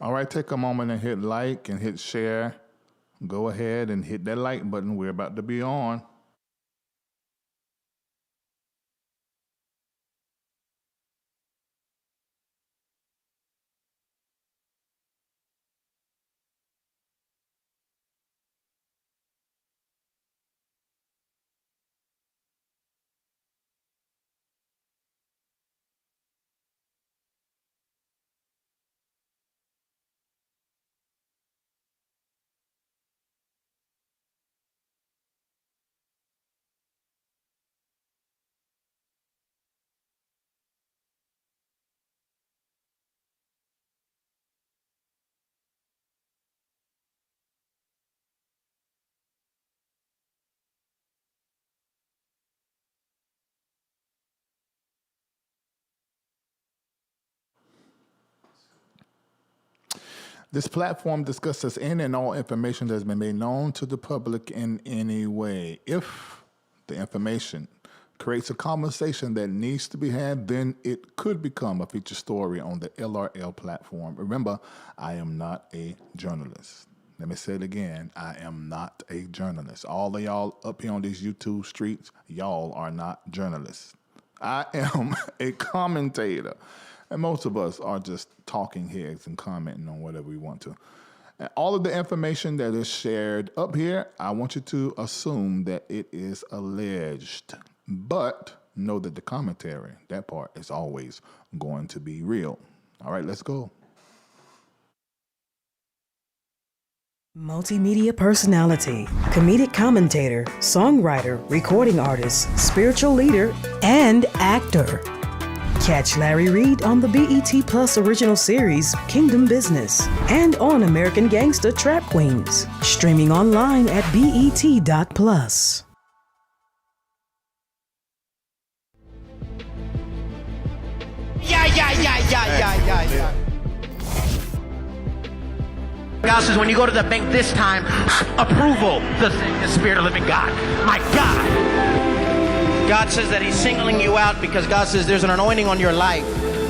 All right, take a moment and hit like and hit share. Go ahead and hit that like button. We're about to be on. This platform discusses any and all information that has been made known to the public in any way. If the information creates a conversation that needs to be had, then it could become a feature story on the LRL platform. Remember, I am not a journalist. Let me say it again. I am not a journalist. All of y'all up here on these YouTube streets, y'all are not journalists. I am a commentator. And most of us are just talking heads and commenting on whatever we want to. And all of the information that is shared up here, I want you to assume that it is alleged. But know that the commentary, that part, is always going to be real. All right, let's go. Multimedia personality, comedic commentator, songwriter, recording artist, spiritual leader, and actor. Catch Larry Reid on the BET Plus original series Kingdom Business and on American Gangsta Trap Queens. Streaming online at BET.plus. Yeah. God says when you go to the bank this time, approval, the Spirit of the living God. My God. God says that he's singling you out because God says there's an anointing on your life.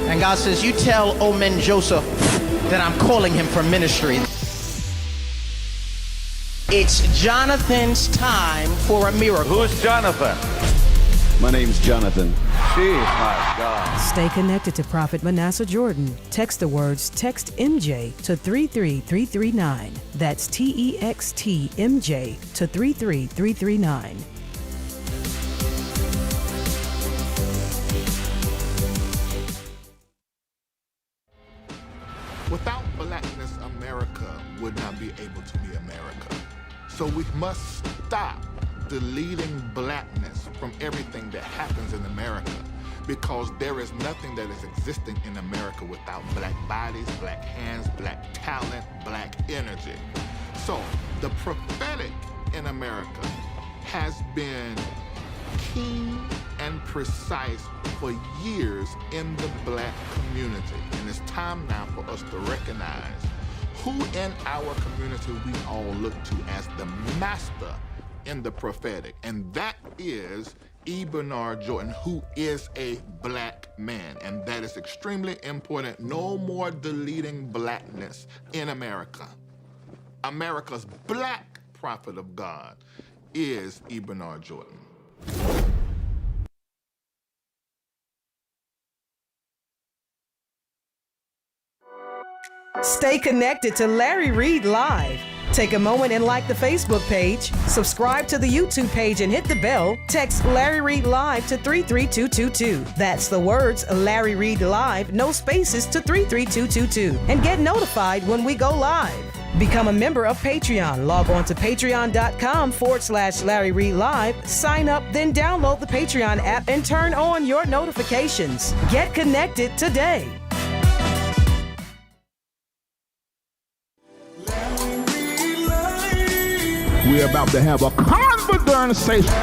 And God says, you tell Omen Joseph that I'm calling him for ministry. It's Jonathan's time for a miracle. Who's Jonathan? My name's Jonathan. Jeez, my God. Stay connected to Prophet Manasseh Jordan. Text the words text MJ to 33339. That's TEXT MJ to 33339. Without blackness, America would not be able to be America. So we must stop deleting blackness from everything that happens in America, because there is nothing that is existing in America without black bodies, black hands, black talent, black energy. So the prophetic in America has been keen and precise for years in the black community. And it's time now for us to recognize who in our community we all look to as the master in the prophetic. And that is E. Bernard Jordan, who is a black man. And that is extremely important. No more deleting blackness in America. America's black prophet of God is E. Bernard Jordan. Stay connected to Larry Reid Live. Take a moment and like the Facebook page, subscribe to the YouTube page and hit the bell. Text Larry Reid Live to 33222. That's the words Larry Reid Live, no spaces, to 33222. And get notified when we go live. Become a member of Patreon. Log on to patreon.com/Larry Reid Live. Sign up, then download the Patreon app and turn on your notifications. Get connected today. We're about to have a conversation.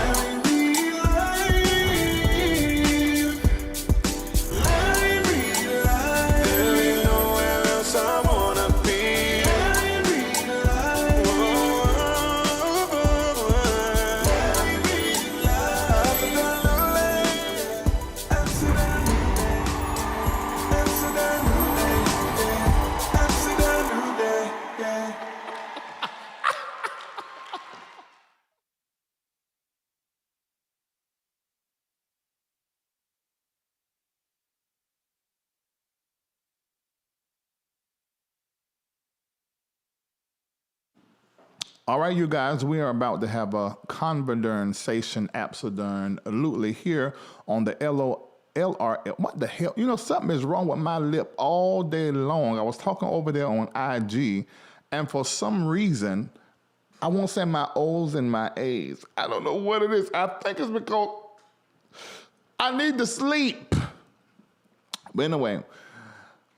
All right, you guys, we are about to have a conversation, absolutely, here on the LRL. What the hell? You know, something is wrong with my lip all day long. I was talking over there on IG, and for some reason, I won't say my O's and my A's. I don't know what it is. I think it's because I need to sleep. But anyway,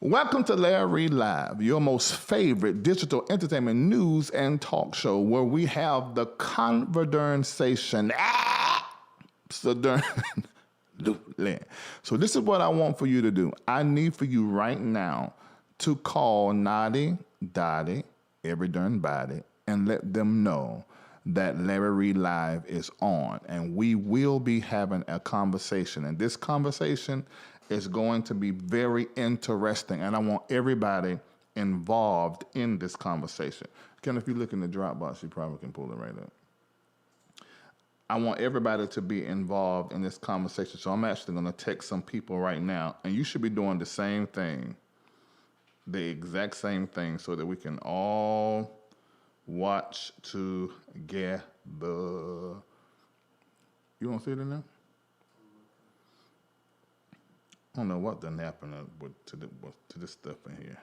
welcome to Larry Reid Live, your most favorite digital entertainment news and talk show where we have the conversation. So this is what I want for you to do. I need for you right now to call Naughty, Dottie, every darn body, and let them know that Larry Reid Live is on. And we will be having a conversation. And this conversation is going to be very interesting. And I want everybody involved in this conversation. Ken, if you look in the Dropbox, you probably can pull it right up. I want everybody to be involved in this conversation. So I'm actually going to text some people right now. And you should be doing the same thing, the exact same thing, so that we can all watch together. You want to see it in there? I don't know what done happened to this stuff in here.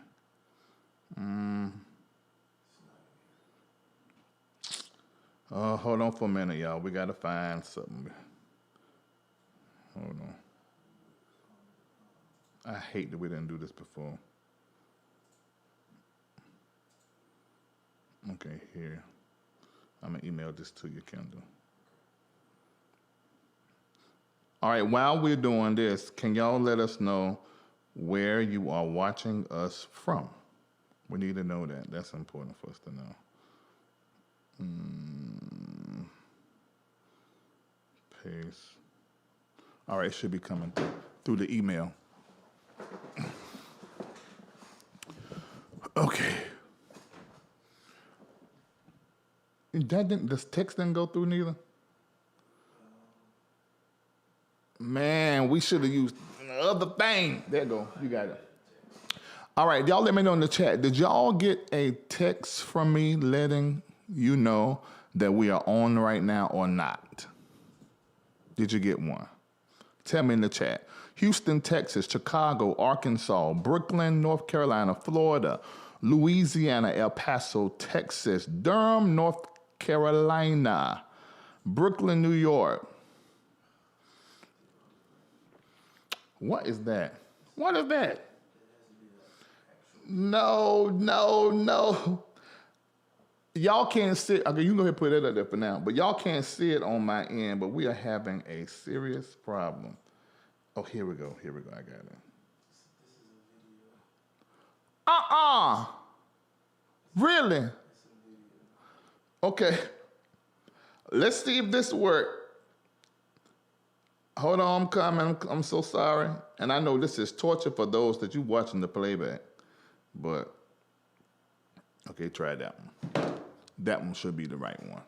Hold on for a minute, y'all. We got to find something. Hold on. I hate that we didn't do this before. Okay, here. I'm going to email this to you, Kendall. All right, while we're doing this, can y'all let us know where you are watching us from? We need to know that. That's important for us to know. Paste. All right, it should be coming through the email. Okay. This text didn't go through neither? Man, we should have used the other thing. There you go. You got it. All right, y'all let me know in the chat. Did y'all get a text from me letting you know that we are on right now or not? Did you get one? Tell me in the chat. Houston, Texas, Chicago, Arkansas, Brooklyn, North Carolina, Florida, Louisiana, El Paso, Texas, Durham, North Carolina, Brooklyn, New York. What is that? What is that? No. Y'all can't see it. Okay, you can go ahead and put it up there for now. But y'all can't see it on my end, but we are having a serious problem. Oh, here we go. I got it. Really? Okay. Let's see if this works. Hold on, I'm coming. I'm so sorry. And I know this is torture for those that you watching the playback. But, okay, try that one. That one should be the right one.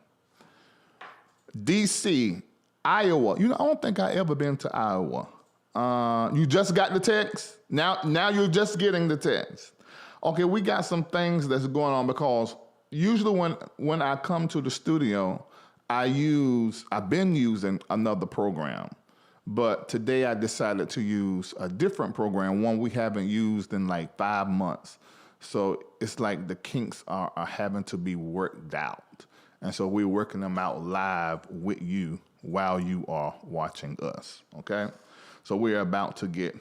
D.C., Iowa. You know, I don't think I ever been to Iowa. You just got the text? Now you're just getting the text. Okay, we got some things that's going on because usually when I come to the studio, I've been using another program. But today I decided to use a different program, one we haven't used in like 5 months. So it's like the kinks are having to be worked out. And so we're working them out live with you while you are watching us, okay? So we're about to get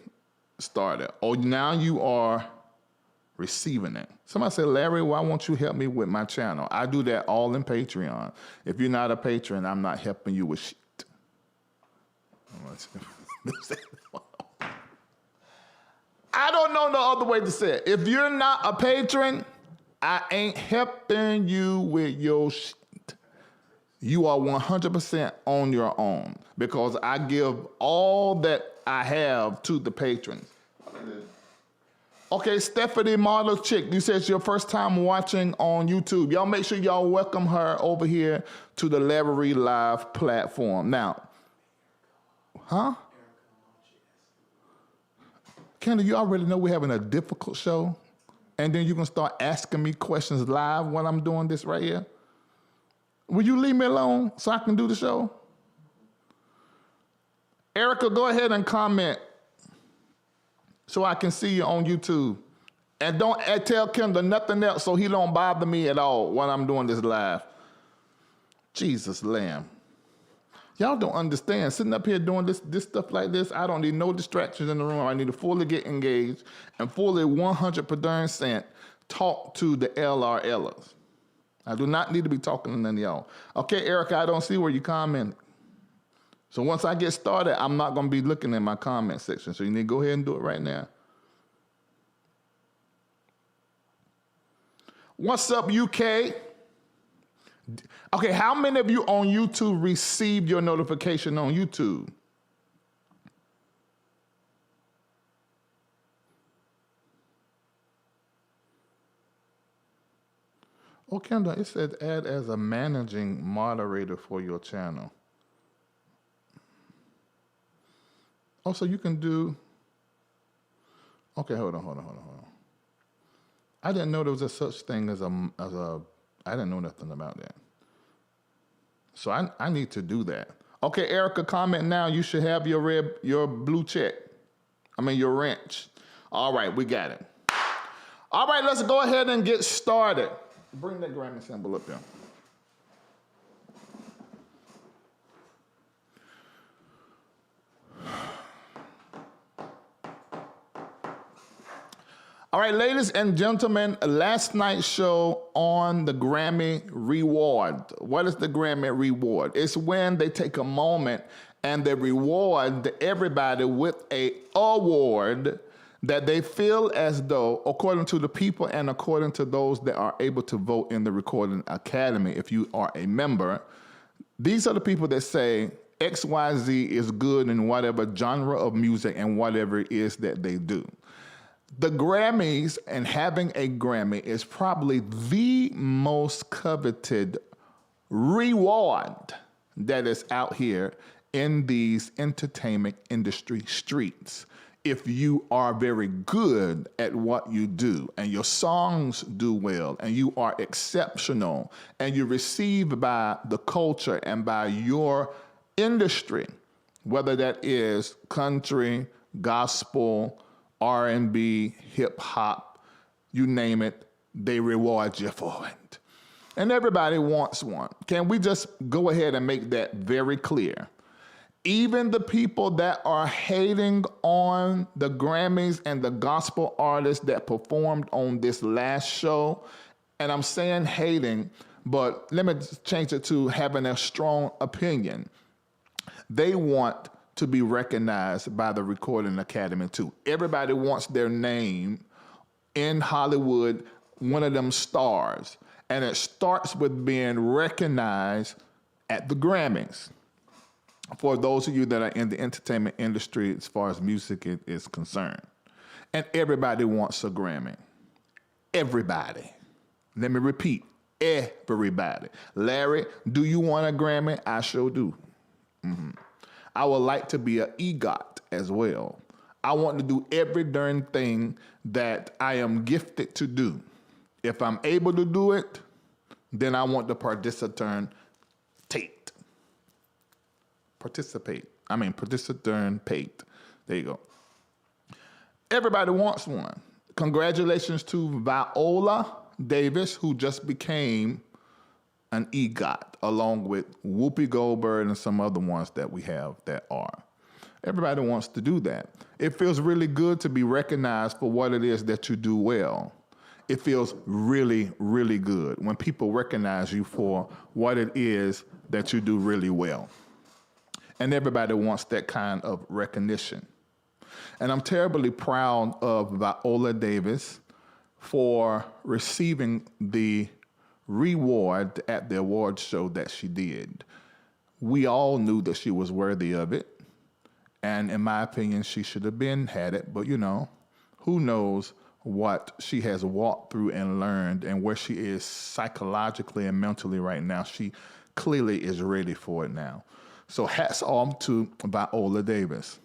started. Oh, now you are receiving it. Somebody said, Larry, why won't you help me with my channel? I do that all in Patreon. If you're not a patron, I'm not helping you with shit. I don't know no other way to say it. If you're not a patron, I ain't helping you with your shit. You are 100% on your own because I give all that I have to the patrons. Okay, Stephanie Marlowe Chick, you said it's your first time watching on YouTube. Y'all make sure y'all welcome her over here to the Larry Reid Live platform. Now, huh? Kendall, you already know we're having a difficult show, and then you're going to start asking me questions live while I'm doing this right here? Will you leave me alone so I can do the show? Erica, go ahead and comment so I can see you on YouTube. And don't tell Kendall nothing else so he don't bother me at all while I'm doing this live. Jesus, lamb. Y'all don't understand. Sitting up here doing this stuff like this, I don't need no distractions in the room. I need to fully get engaged and fully 100% talk to the LRLers. I do not need to be talking to none of y'all. Okay, Erica, I don't see where you commented. So once I get started, I'm not going to be looking in my comment section. So you need to go ahead and do it right now. What's up, UK? Okay, how many of you on YouTube received your notification on YouTube? Oh, Kendall, it says add as a managing moderator for your channel. Oh, so you can do... Okay, hold on. I didn't know there was a such thing as a I didn't know nothing about that. So I need to do that. Okay, Erica, comment now. You should have your blue check. Your wrench. All right, we got it. All right, let's go ahead and get started. Bring that Grammy symbol up here. All right, ladies and gentlemen, last night's show on the Grammy Reward. What is the Grammy Reward? It's when they take a moment and they reward everybody with an award that they feel as though, according to the people and according to those that are able to vote in the Recording Academy, if you are a member, these are the people that say XYZ is good in whatever genre of music and whatever it is that they do. The Grammys and having a Grammy is probably the most coveted reward that is out here in these entertainment industry streets. If you are very good at what you do and your songs do well and you are exceptional and you receive by the culture and by your industry, whether that is country, gospel, R&B, hip hop, you name it, they reward you for it. And everybody wants one. Can we just go ahead and make that very clear? Even the people that are hating on the Grammys and the gospel artists that performed on this last show, and I'm saying hating, but let me change it to having a strong opinion. They want to be recognized by the Recording Academy too. Everybody wants their name in Hollywood, one of them stars. And it starts with being recognized at the Grammys. For those of you that are in the entertainment industry as far as music is concerned. And everybody wants a Grammy. Everybody. Let me repeat, everybody. Larry, do you want a Grammy? I sure do. I would like to be an EGOT as well. I want to do every darn thing that I am gifted to do. If I'm able to do it, then I want to participate. There you go. Everybody wants one. Congratulations to Viola Davis, who just became an EGOT, along with Whoopi Goldberg and some other ones that we have that are. Everybody wants to do that. It feels really good to be recognized for what it is that you do well. It feels really, really good when people recognize you for what it is that you do really well. And everybody wants that kind of recognition. And I'm terribly proud of Viola Davis for receiving the reward at the awards show that she did. We all knew that she was worthy of it. And in my opinion, she should have had it. But who knows what she has walked through and learned and where she is psychologically and mentally right now. She clearly is ready for it now. So hats off to Viola Davis.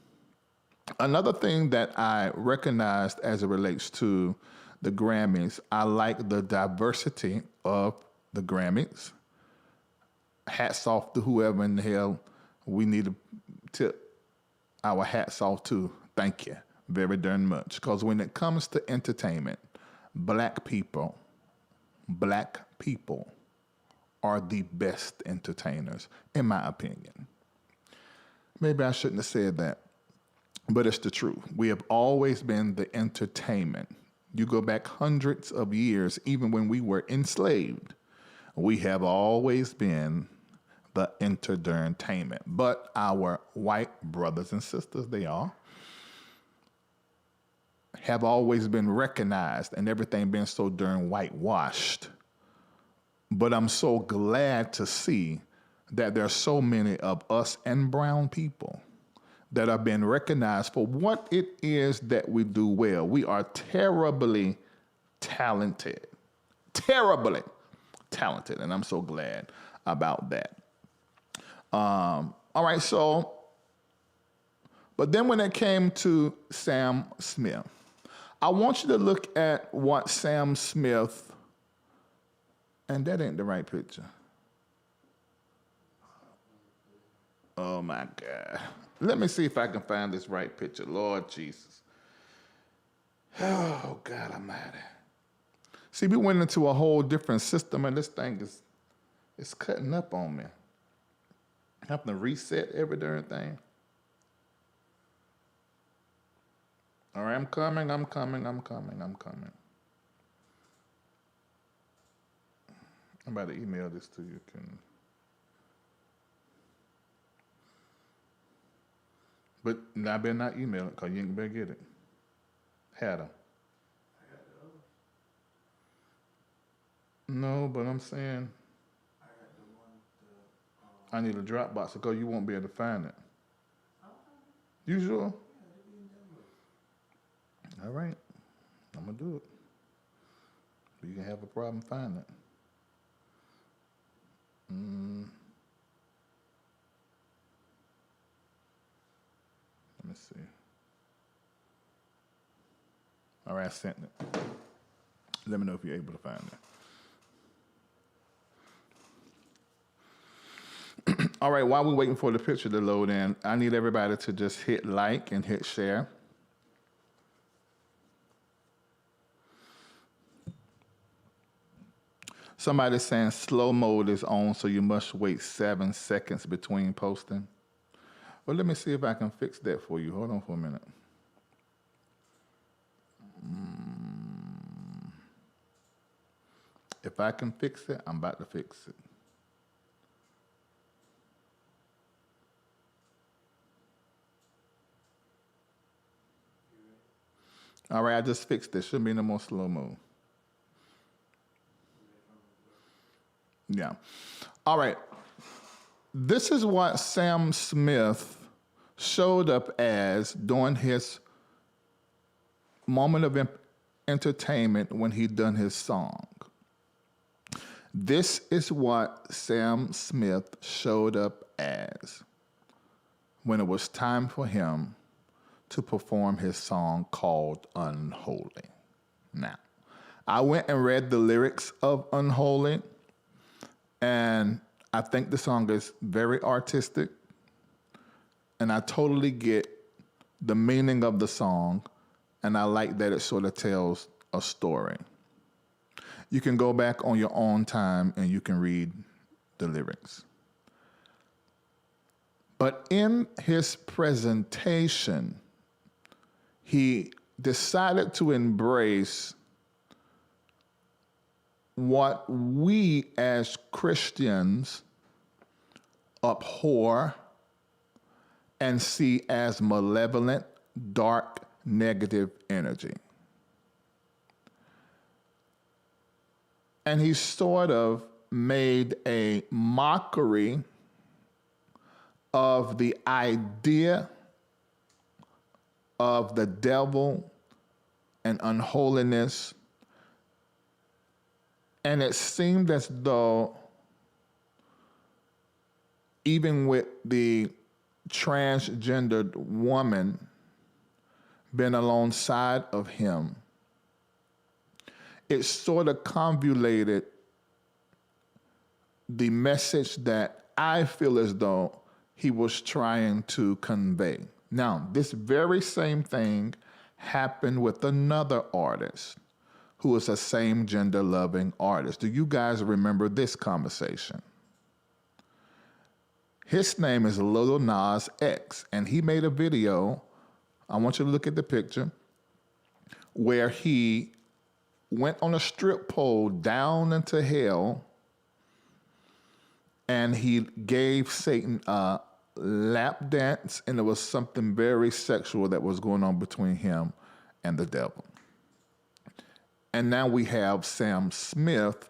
Another thing that I recognized as it relates to the Grammys, I like the diversity of the Grammys. hats off to whoever in the hell we need to tip our hats off to. Thank you very darn much. Because when it comes to entertainment, black people are the best entertainers, in my opinion. Maybe I shouldn't have said that, but it's the truth. We have always been the entertainment. You go back hundreds of years, even when we were enslaved, we have always been the entertainment. But our white brothers and sisters, have always been recognized and everything been so darn whitewashed. But I'm so glad to see that there are so many of us and brown people that are being recognized for what it is that we do well. We are terribly talented. Terribly talented. And I'm so glad about that. All right, so, but then when it came to Sam Smith, I want you to look at what Sam Smith, and that ain't the right picture. Oh my God. Let me see if I can find this right picture. Lord Jesus. Oh God Almighty. See, we went into a whole different system and this thing is cutting up on me. I have to reset every darn thing. All right, I'm coming. I'm about to email this to you. But I better not email it because you ain't better get it. Had them. No, but I'm saying I need a Dropbox because you won't be able to find it. You sure? All right. I'm going to do it. You can have a problem finding it. Let me see. All right, I sent it. Let me know if you're able to find it. All right, while we're waiting for the picture to load in, I need everybody to just hit like and hit share. Somebody's saying slow mode is on, so you must wait 7 seconds between posting. Well, let me see if I can fix that for you. Hold on for a minute. If I can fix it, I'm about to fix it. All right, I just fixed it. Shouldn't be no more slow mo. Yeah. All right. This is what Sam Smith showed up as during his moment of entertainment when he done his song. This is what Sam Smith showed up as when it was time for him to perform his song called Unholy. Now, I went and read the lyrics of Unholy, and I think the song is very artistic, and I totally get the meaning of the song, and I like that it sort of tells a story. You can go back on your own time and you can read the lyrics. But in his presentation, he decided to embrace what we as Christians abhor and see as malevolent, dark, negative energy. And he sort of made a mockery of the idea of the devil and unholiness. And it seemed as though even with the transgendered woman being alongside of him, it sort of convoluted the message that I feel as though he was trying to convey. Now, this very same thing happened with another artist who is a same gender loving artist. Do you guys remember this conversation? His name is Lil Nas X, and he made a video, I want you to look at the picture, where he went on a strip pole down into hell and he gave Satan a lap dance, and there was something very sexual that was going on between him and the devil. And now we have Sam Smith,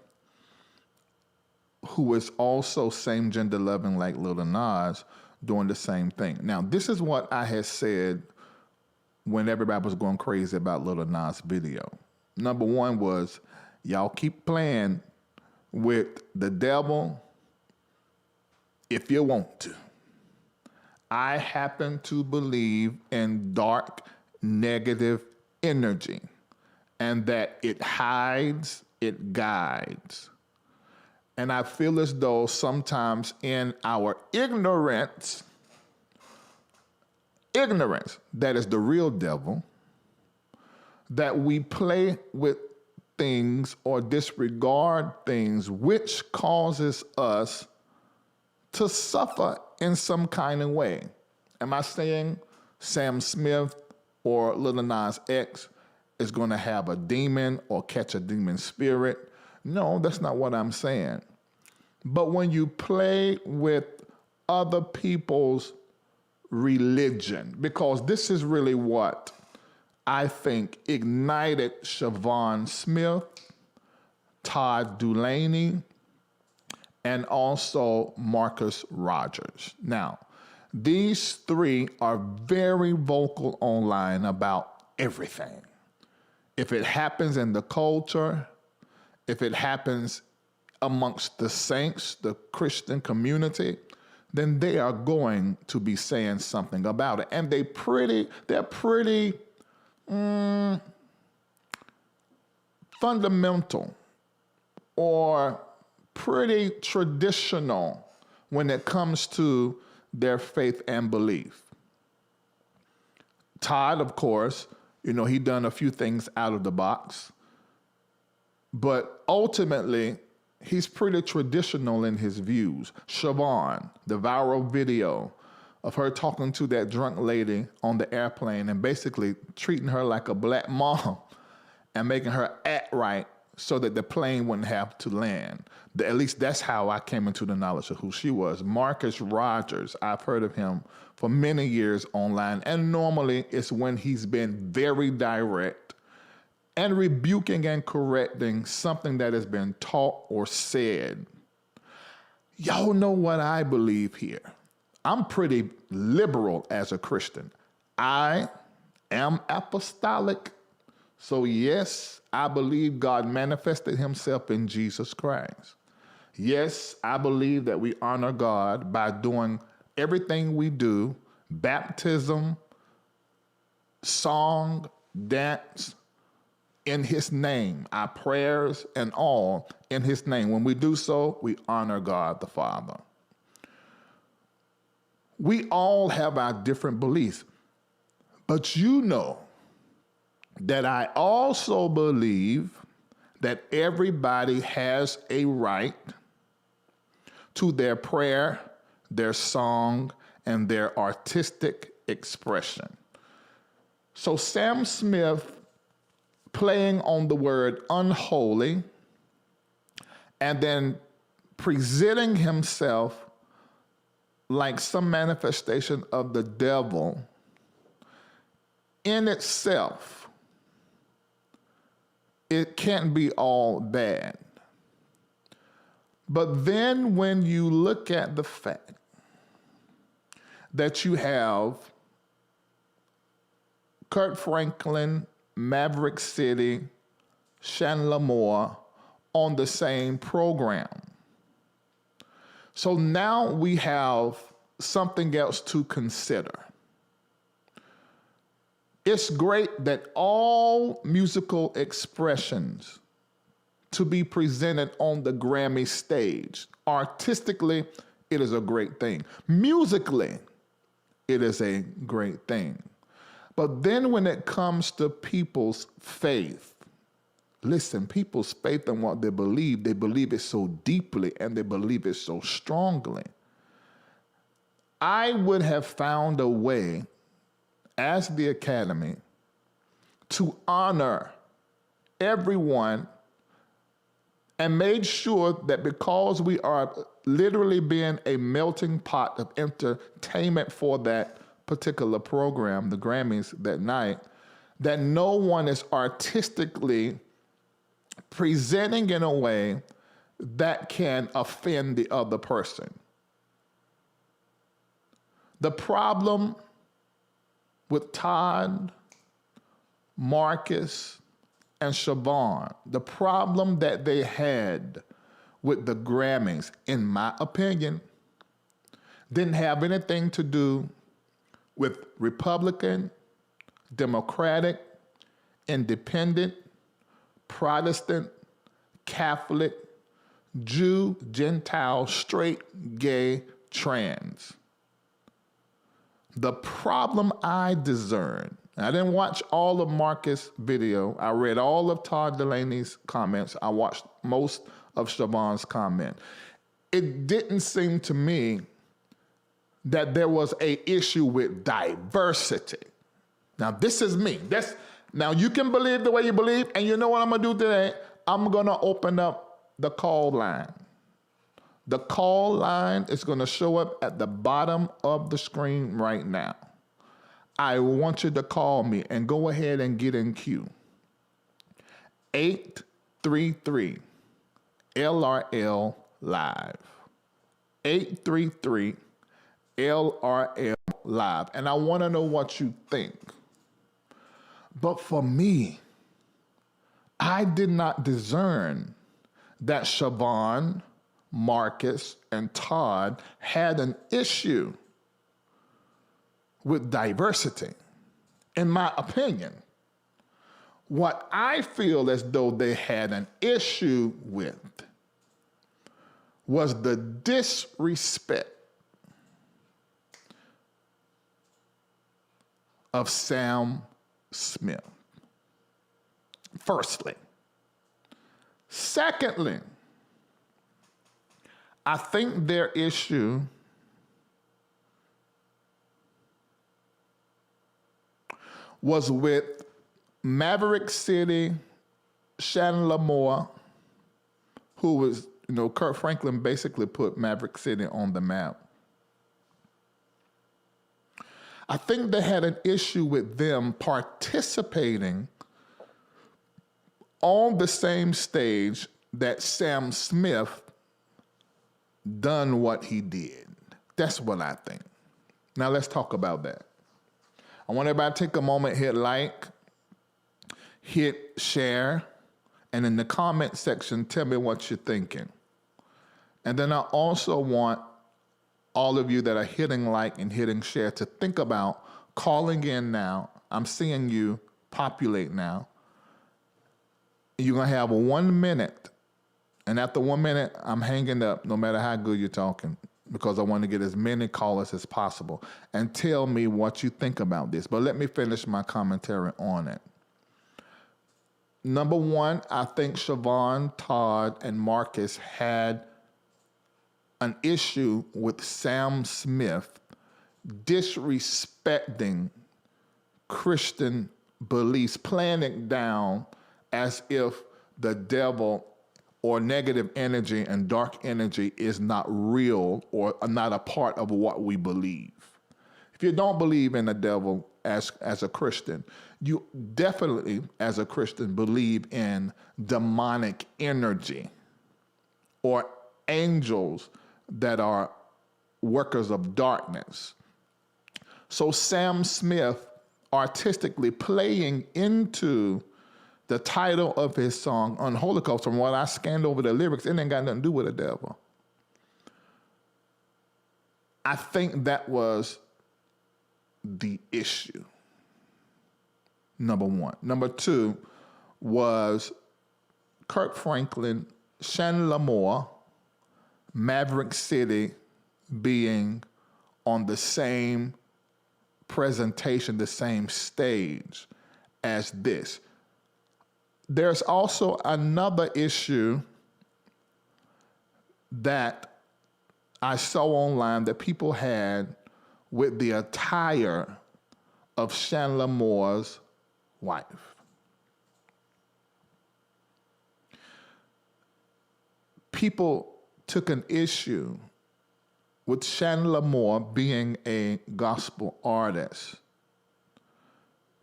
who is also same gender loving like Lil Nas, doing the same thing. Now, this is what I had said when everybody was going crazy about Lil Nas' video. Number one was, y'all keep playing with the devil if you want to. I happen to believe in dark, negative energy, and that it hides, it guides. And I feel as though sometimes in our ignorance, that is the real devil, that we play with things or disregard things which causes us to suffer in some kind of way. Am I saying Sam Smith or Lil Nas X is going to have a demon or catch a demon spirit? No, that's not what I'm saying. But when you play with other people's religion, because this is really what I think ignited Siobhan Smith, Todd Dulaney, and also Marcus Rogers. Now, these three are very vocal online about everything. If it happens in the culture, if it happens amongst the saints, the Christian community, then they are going to be saying something about it. And they're pretty fundamental or pretty traditional when it comes to their faith and belief. Todd, of course, he done a few things out of the box, but ultimately, he's pretty traditional in his views. Siobhan, the viral video of her talking to that drunk lady on the airplane and basically treating her like a black mom and making her act right so that the plane wouldn't have to land. At least that's how I came into the knowledge of who she was. Marcus Rogers, I've heard of him for many years online, and normally it's when he's been very direct and rebuking and correcting something that has been taught or said. Y'all know what I believe here. I'm pretty liberal as a Christian. I am apostolic. So yes, I believe God manifested himself in Jesus Christ. Yes, I believe that we honor God by doing everything we do, baptism, song, dance, in his name, our prayers and all in his name. When we do so, we honor God the Father. We all have our different beliefs, but you know that I also believe that everybody has a right to their prayer, their song, and their artistic expression. So Sam Smith playing on the word unholy and then presenting himself like some manifestation of the devil in itself, it can't be all bad. But then when you look at the fact that you have Kirk Franklin, Maverick City, Chandler on the same program. So now we have something else to consider. It's great that all musical expressions to be presented on the Grammy stage. Artistically, it is a great thing. Musically, it is a great thing. But then when it comes to people's faith, listen, people's faith in what they believe it so deeply and they believe it so strongly. I would have found a way as the Academy to honor everyone and made sure that because we are literally being a melting pot of entertainment for that particular program, the Grammys that night, that no one is artistically presenting in a way that can offend the other person. The problem with Todd, Marcus, and Siobhan, the problem that they had with the Grammys, in my opinion, didn't have anything to do with Republican, Democratic, Independent, Protestant, Catholic, Jew, Gentile, straight, gay, trans. The problem I discerned, I didn't watch all of Marcus' video. I read all of Todd Delaney's comments. I watched most of Siobhan's comment. It didn't seem to me that there was an issue with diversity. Now, this is me. Now, you can believe the way you believe, and you know what I'm going to do today? I'm going to open up the call line. The call line is going to show up at the bottom of the screen right now. I want you to call me and go ahead and get in queue. 833 LRL Live. 833 LRL Live. And I want to know what you think. But for me, I did not discern that Siobhan, Marcus, and Todd had an issue with diversity. In my opinion, what I feel as though they had an issue with was the disrespect of Sam Smith. Firstly. Secondly, I think their issue was with Maverick City, Chandler Moore, who was, Kirk Franklin basically put Maverick City on the map. I think they had an issue with them participating on the same stage that Sam Smith done what he did. That's what I think. Now let's talk about that. I want everybody to take a moment, hit like, hit share, and in the comment section, tell me what you're thinking. And then I also want all of you that are hitting like and hitting share to think about calling in now. I'm seeing you populate now. You're going to have 1 minute. And after 1 minute, I'm hanging up no matter how good you're talking, because I want to get as many callers as possible. And tell me what you think about this. But let me finish my commentary on it. Number one, I think Siobhan, Todd, and Marcus had an issue with Sam Smith disrespecting Christian beliefs, playing it down as if the devil or negative energy and dark energy is not real or not a part of what we believe. If you don't believe in the devil as a Christian, you definitely, as a Christian, believe in demonic energy or angels that are workers of darkness. So Sam Smith artistically playing into the title of his song, Unholy Ghost, from what I scanned over the lyrics, it ain't got nothing to do with the devil. I think that was the issue. Number one. Number two was Kirk Franklin, Chandler Moore, Maverick City being on the same presentation, the same stage as this. There's also another issue that I saw online that people had with the attire of Chandler Moore's wife. People took an issue with Chandler Moore being a gospel artist,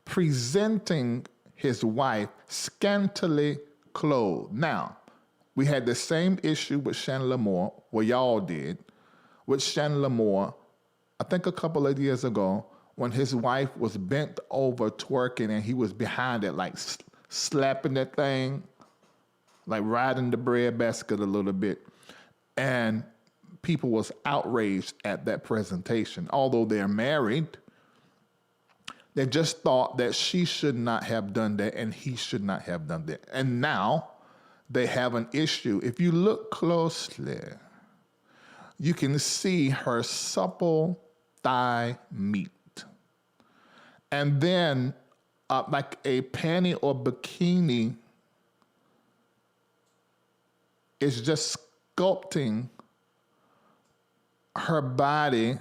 presenting his wife scantily clothed. Now, we had the same issue with Chandler Moore, well, y'all did, with Chandler Moore, I think a couple of years ago, when his wife was bent over twerking and he was behind it, like slapping that thing, like riding the breadbasket a little bit. And people was outraged at that presentation. Although they're married, they just thought that she should not have done that and he should not have done that. And now they have an issue. If you look closely, you can see her supple thigh meat. And then like a panty or bikini is just sculpting her body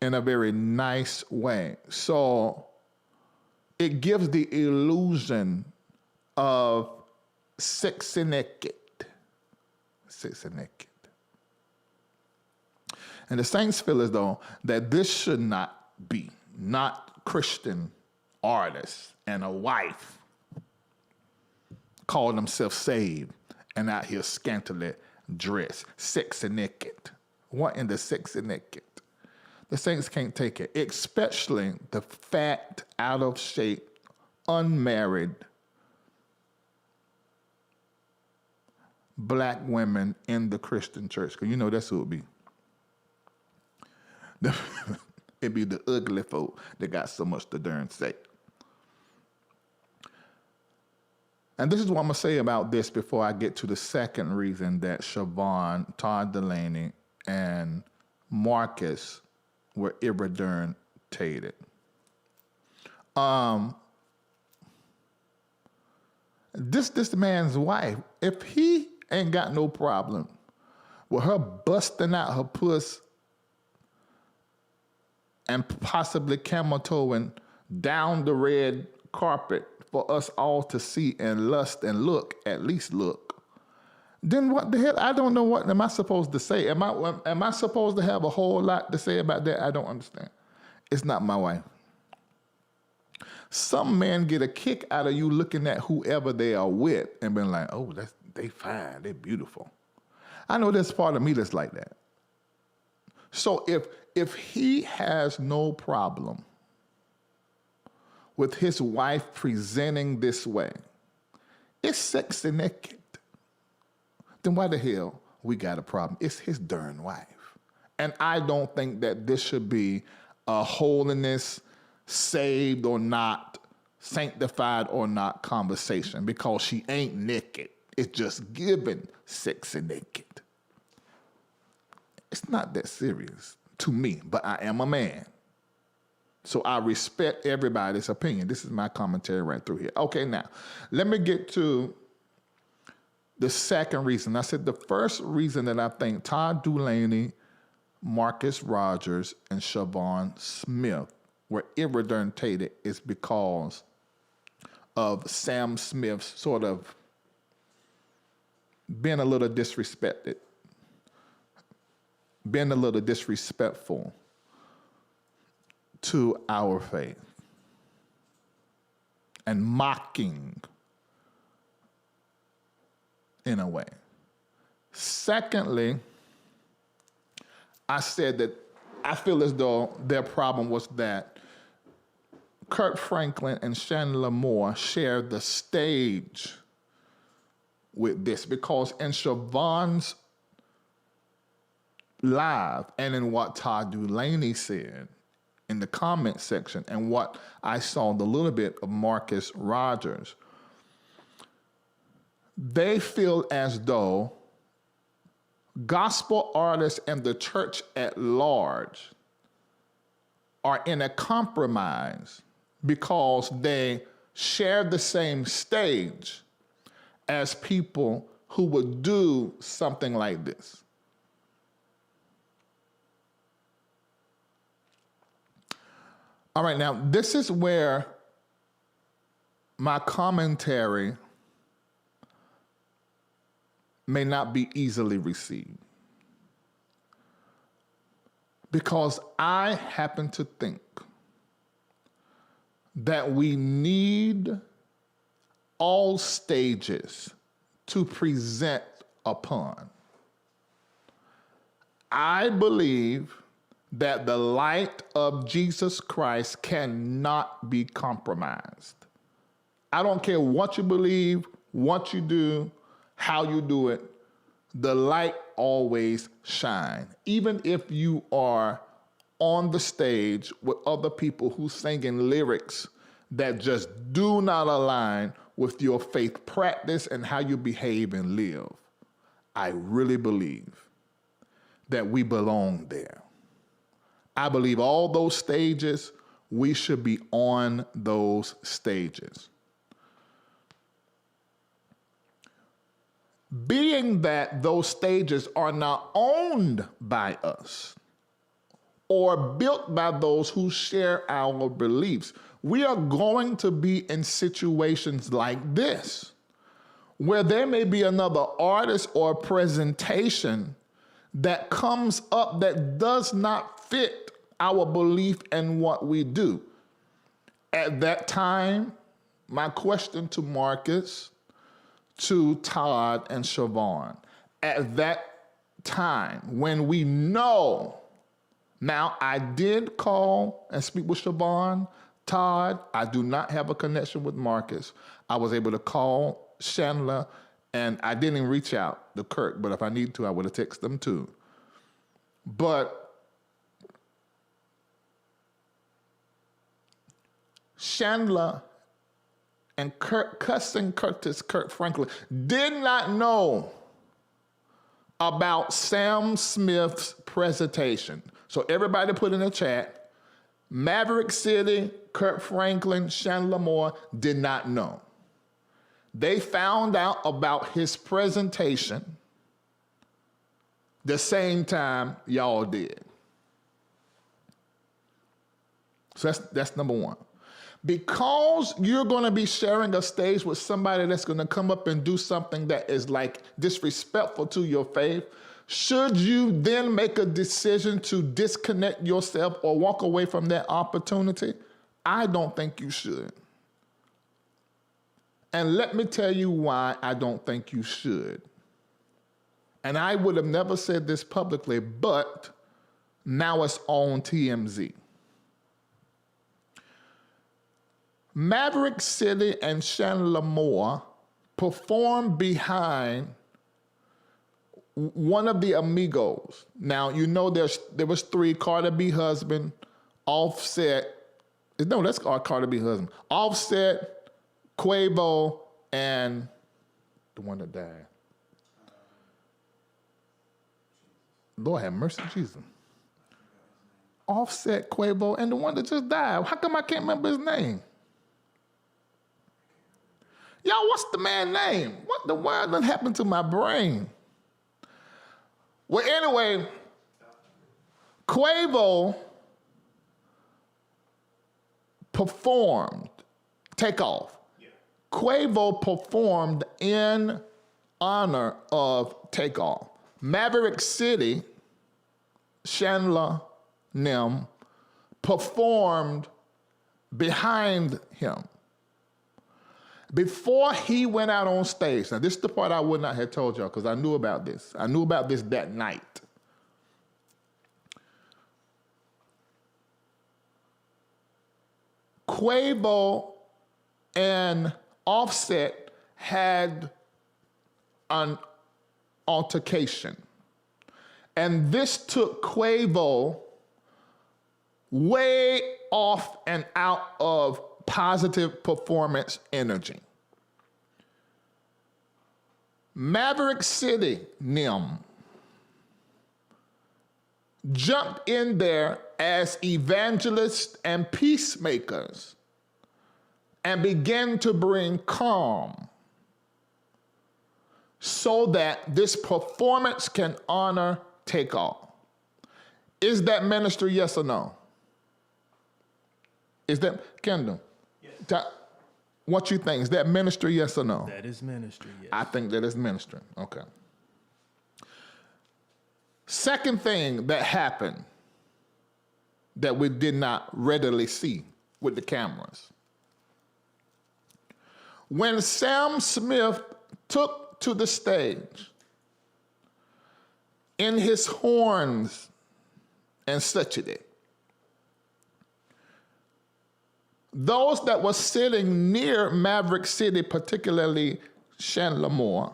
in a very nice way. So it gives the illusion of sexy naked. Sexy naked. And the saints feel as though that this should not be, not Christian artists and a wife call themselves saved and out here scantily dressed, sexy naked. What in the sexy naked? The saints can't take it, especially the fat, out of shape, unmarried black women in the Christian church. Because you know that's who it would be. It'd be the ugly folk that got so much to darn say. And this is what I'm going to say about this before I get to the second reason that Siobhan, Todd Delaney, and Marcus were irredented. This man's wife, if he ain't got no problem with her busting out her puss and possibly camel-toeing down the red carpet for us all to see and lust and look, at least look, then what the hell? I don't know what am I supposed to say. Am I supposed to have a whole lot to say about that? I don't understand. It's not my wife. Some men get a kick out of you looking at whoever they are with and being like, oh, they fine, they beautiful. I know there's part of me that's like that. So if he has no problem with his wife presenting this way, it's sexy naked, then why the hell we got a problem? It's his darn wife. And I don't think that this should be a holiness, saved or not, sanctified or not conversation, because she ain't naked. It's just given sexy naked. It's not that serious to me, but I am a man. So I respect everybody's opinion. This is my commentary right through here. Okay, now, let me get to the second reason. I said the first reason that I think Todd Delaney, Marcus Rogers, and Siobhan Smith were irredented is because of Sam Smith's sort of being a little disrespected, being a little disrespectful to our faith and mocking in a way. Secondly, I said that I feel as though their problem was that Kirk Franklin and Chandler Moore shared the stage with this, because in Siobhan's live and in what Todd Delaney said in the comment section and what I saw the little bit of Marcus Rogers, they feel as though gospel artists and the church at large are in a compromise because they share the same stage as people who would do something like this. All right, now this is where my commentary may not be easily received. Because I happen to think that we need all stages to present upon. I believe that the light of Jesus Christ cannot be compromised. I don't care what you believe, what you do, how you do it, the light always shines. Even if you are on the stage with other people who singing lyrics that just do not align with your faith practice and how you behave and live, I really believe that we belong there. I believe all those stages, we should be on those stages. Being that those stages are not owned by us or built by those who share our beliefs, we are going to be in situations like this, where there may be another artist or presentation that comes up that does not fit our belief and what we do. At that time, my question to Marcus, to Todd and Siobhan, at that time when we know, now I did call and speak with Siobhan, Todd, I do not have a connection with Marcus. I was able to call Chandler and I didn't reach out to Kirk, but if I need to, I would have texted them too. But Chandler and Kirk Franklin did not know about Sam Smith's presentation. So everybody put in the chat, Maverick City, Kirk Franklin, Chandler Moore did not know. They found out about his presentation the same time y'all did. So that's number one. Because you're going to be sharing a stage with somebody that's going to come up and do something that is like disrespectful to your faith, should you then make a decision to disconnect yourself or walk away from that opportunity? I don't think you should. And let me tell you why I don't think you should. And I would have never said this publicly, but now it's on TMZ. Maverick City and Chandler Moore performed behind one of the amigos. Now, you know there was three, Cardi B husband, Offset. No, that's Cardi B husband. Offset, Quavo, and the one that died. Lord have mercy, Jesus. Offset, Quavo, and the one that just died. How come I can't remember his name? Y'all, what's the man's name? What the world done happened to my brain? Well, anyway, Quavo performed, Takeoff. Yeah. Quavo performed in honor of Takeoff. Maverick City, Chandler Nim, performed behind him. Before he went out on stage, now this is the part I would not have told y'all because I knew about this. I knew about this that night. Quavo and Offset had an altercation. And this took Quavo way off and out of positive performance energy. Maverick City, NIM, jumped in there as evangelists and peacemakers and began to bring calm so that this performance can honor Takeoff. Is that ministry, yes or no? Is that, Kendall? Yes. What you think? Is that ministry, yes or no? That is ministry, yes. I think that is ministry, okay. Second thing that happened that we did not readily see with the cameras. When Sam Smith took to the stage in his horns and such a day, those that were sitting near Maverick City, particularly Chandler,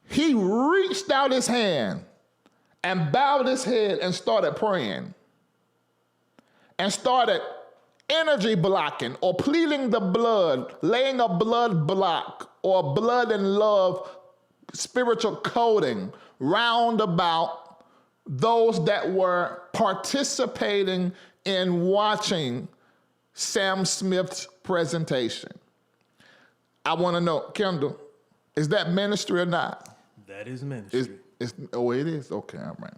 he reached out his hand and bowed his head and started praying and started energy blocking or pleading the blood, laying a blood block or blood and love spiritual coating round about those that were participating in watching Sam Smith's presentation. I want to know, Kendall, is that ministry or not? That is ministry. Oh, it is? Okay, all right.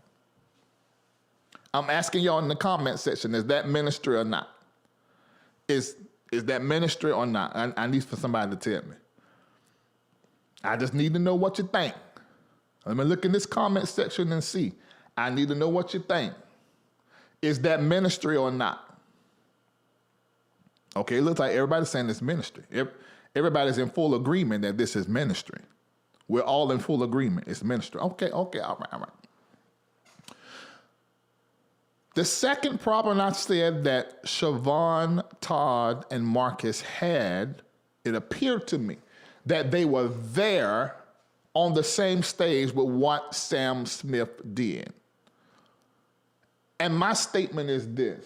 I'm asking y'all in the comment section, is that ministry or not? Is that ministry or not? I need for somebody to tell me. I just need to know what you think. Let me look in this comment section and see. I need to know what you think. Is that ministry or not? Okay, it looks like everybody's saying it's ministry. Everybody's in full agreement that this is ministry. We're all in full agreement. It's ministry. Okay, all right. The second problem I said that Siobhan, Todd, and Marcus had, it appeared to me that they were there on the same stage with what Sam Smith did. And my statement is this.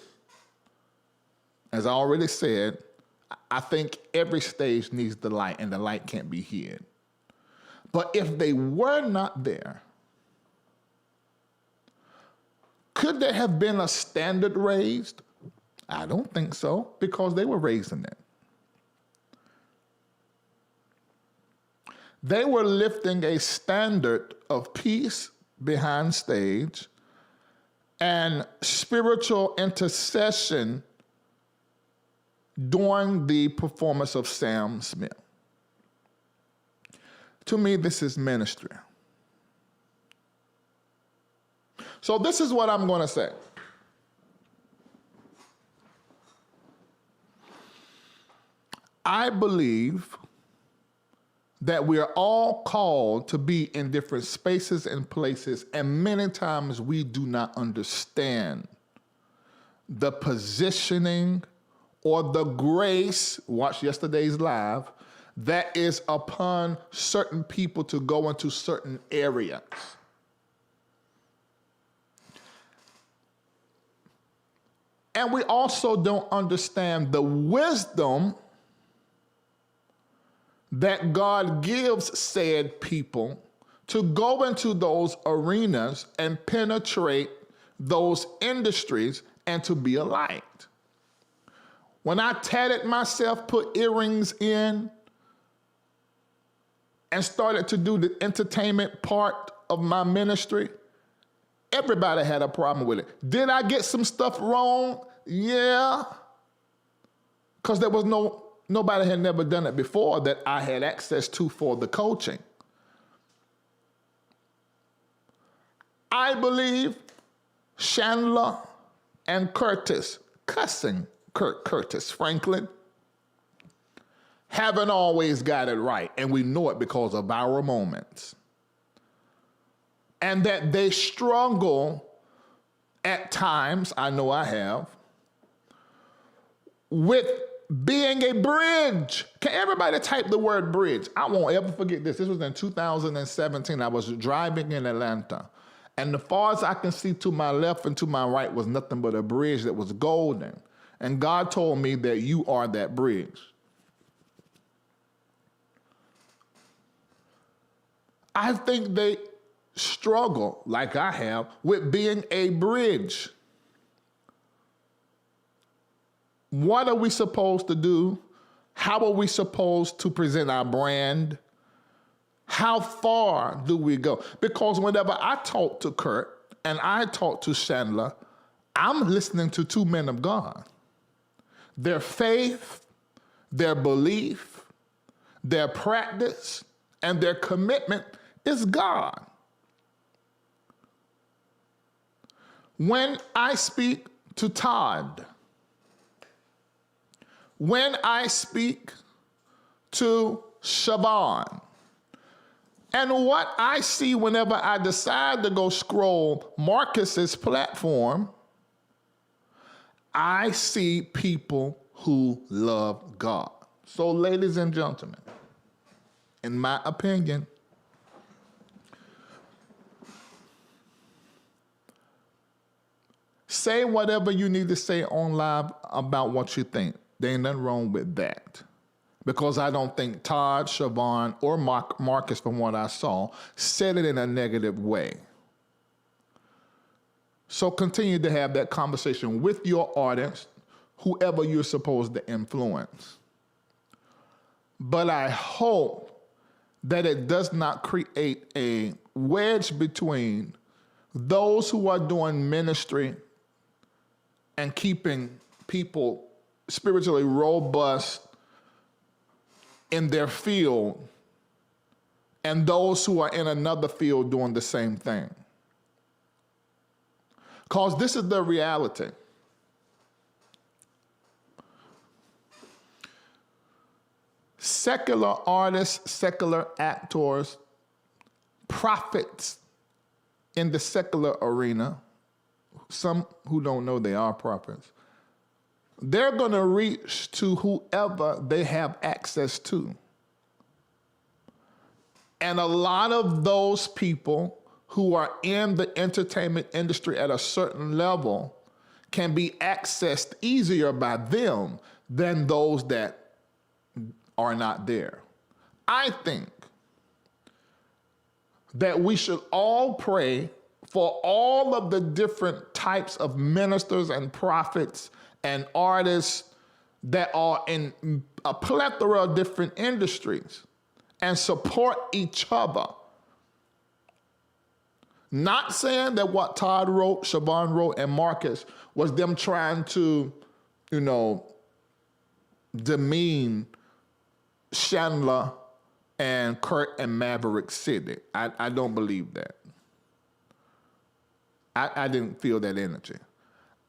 As I already said, I think every stage needs the light, and the light can't be hid. But if they were not there, could there have been a standard raised? I don't think so, because they were raising it. They were lifting a standard of peace behind stage and spiritual intercession during the performance of Sam Smith. To me, this is ministry. So this is what I'm going to say. I believe that we are all called to be in different spaces and places, and many times we do not understand the positioning or the grace, watch yesterday's live, that is upon certain people to go into certain areas. And we also don't understand the wisdom that God gives said people to go into those arenas and penetrate those industries and to be a light. When I tatted myself, put earrings in, and started to do the entertainment part of my ministry, everybody had a problem with it. Did I get some stuff wrong? Yeah. Because there was nobody had never done it before that I had access to for the coaching. I believe Chandler and Curtis, cussing Curtis Franklin, haven't always got it right, and we know it because of our moments. And that they struggle at times, I know I have, with being a bridge. Can everybody type the word bridge? I won't ever forget this. This was in 2017. I was driving in Atlanta, and the far as I can see to my left and to my right was nothing but a bridge that was golden. And God told me that you are that bridge. I think they struggle, like I have, with being a bridge. What are we supposed to do? How are we supposed to present our brand? How far do we go? Because whenever I talk to Kirk and I talk to Chandler, I'm listening to two men of God. Their faith, their belief, their practice, and their commitment is God. When I speak to Todd, when I speak to Siobhan, and what I see whenever I decide to go scroll Marcus's platform, I see people who love God. So, ladies and gentlemen, in my opinion, say whatever you need to say on live about what you think. There ain't nothing wrong with that. Because I don't think Todd, Siobhan, or Marcus, from what I saw, said it in a negative way. So continue to have that conversation with your audience, whoever you're supposed to influence. But I hope that it does not create a wedge between those who are doing ministry and keeping people spiritually robust in their field and those who are in another field doing the same thing. Because this is the reality. Secular artists, secular actors, prophets in the secular arena, some who don't know they are prophets, they're going to reach to whoever they have access to. And a lot of those people who are in the entertainment industry at a certain level can be accessed easier by them than those that are not there. I think that we should all pray for all of the different types of ministers and prophets and artists that are in a plethora of different industries and support each other. Not saying that what Todd wrote, Siobhan wrote, and Marcus was them trying to, demean Chandler and Kirk and Maverick City. I don't believe that. I didn't feel that energy.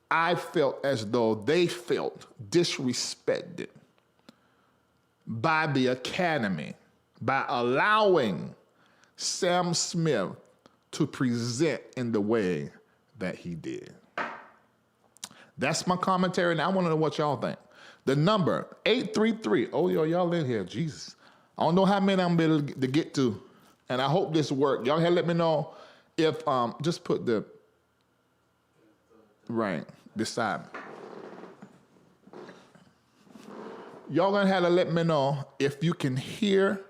I felt as though they felt disrespected by the Academy by allowing Sam Smith to present in the way that he did. That's my commentary, and I want to know what y'all think. The number, 833. Oh, y'all in here, Jesus. I don't know how many I'm able to get to, and I hope this works. Y'all let me know if, just put the, right, beside me. Y'all gonna have to let me know if you can hear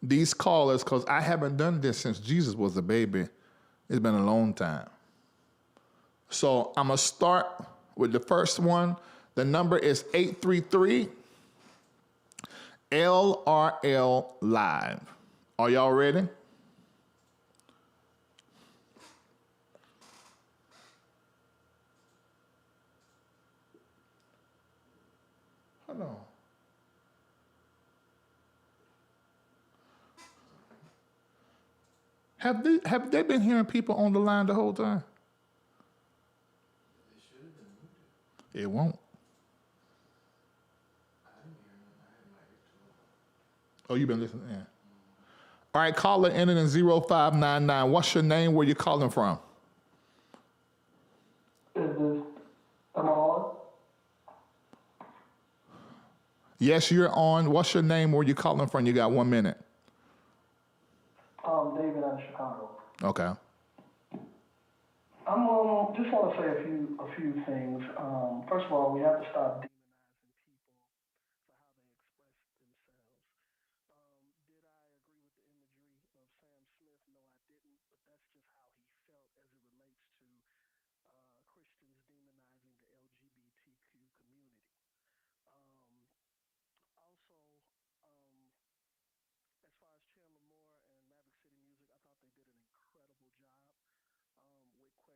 these callers, because I haven't done this since Jesus was a baby. It's been a long time. So I'm gonna start with the first one. The number is 833 LRL Live. Are y'all ready? Hold on. Have they been hearing people on the line the whole time? It won't. Oh, you've been listening? Yeah. All right, caller ending in 0599. What's your name? Where you calling from? Am I on? Yes, you're on. What's your name? Where you calling from? You got 1 minute. David out of Chicago. Okay. I'm just want to say a few things. First of all, we have to stop demonizing people for how they express themselves. Did I agree with the imagery that's just how he felt as it relates to Christians demonizing the LGBTQ community. Um, Also, um, as far as Chandler Moore and Maverick City Music, I thought they did an incredible job with Quavo. I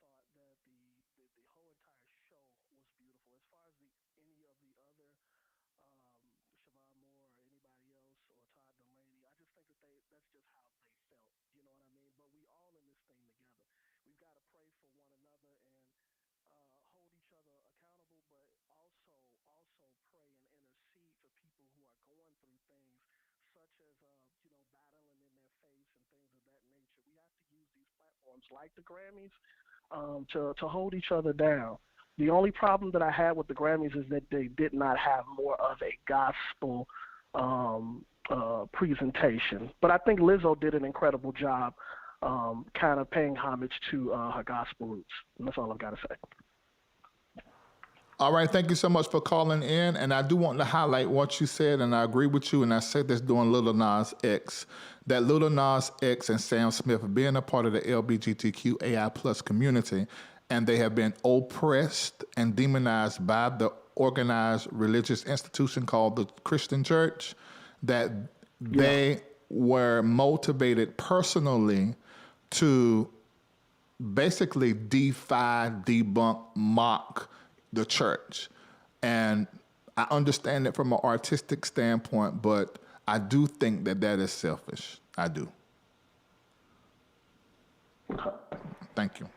thought that the whole entire show was beautiful. As far as any of the other Siobhan Moore or anybody else or Todd Delaney, I just think that that's just how they felt. You know what I mean? But we all in this thing together. We've got to pray for one another and hold each other accountable, but also pray and intercede for people who are going through things such as battling in their faith and things of that nature. We have to use these platforms like the Grammys to hold each other down. The only problem that I had with the Grammys is that they did not have more of a gospel presentation. But I think Lizzo did an incredible job kind of paying homage to her gospel roots. And that's all I've got to say. All right, thank you so much for calling in. And I do want to highlight what you said, and I agree with you, and I said this during Lil Nas X, that Lil Nas X and Sam Smith being a part of the LGBTQAI plus community, and they have been oppressed and demonized by the organized religious institution called the Christian Church, that they were motivated personally to basically defy, debunk, mock the church. And I understand it from an artistic standpoint, but I do think that is selfish. I do. Thank you.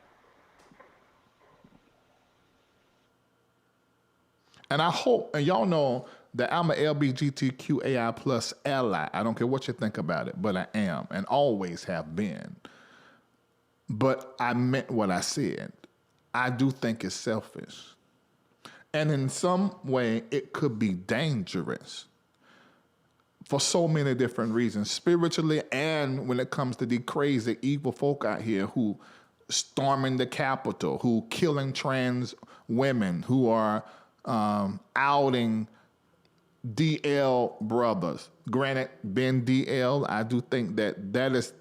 And I hope, and y'all know that I'm an LGBTQAI plus ally. I don't care what you think about it, but I am and always have been. But I meant what I said. I do think it's selfish. And in some way, it could be dangerous for so many different reasons, spiritually and when it comes to the crazy, evil folk out here who storming the Capitol, who killing trans women, who are outing DL brothers. Granted, Ben DL, I do think that is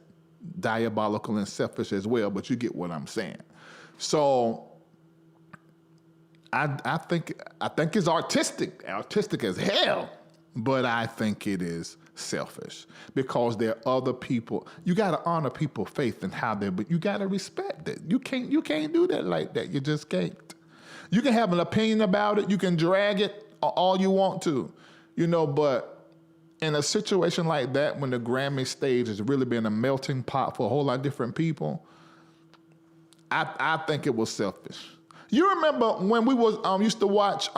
diabolical and selfish as well, but you get what I'm saying. So I think it's artistic as hell, but I think it is selfish because there are other people. You got to honor people's faith and how they, but you got to respect it. You can't do that like that. You just can't. You can have an opinion about it. You can drag it all you want to, but in a situation like that, when the Grammy stage has really been a melting pot for a whole lot of different people, I think it was selfish. You remember when we was used to watch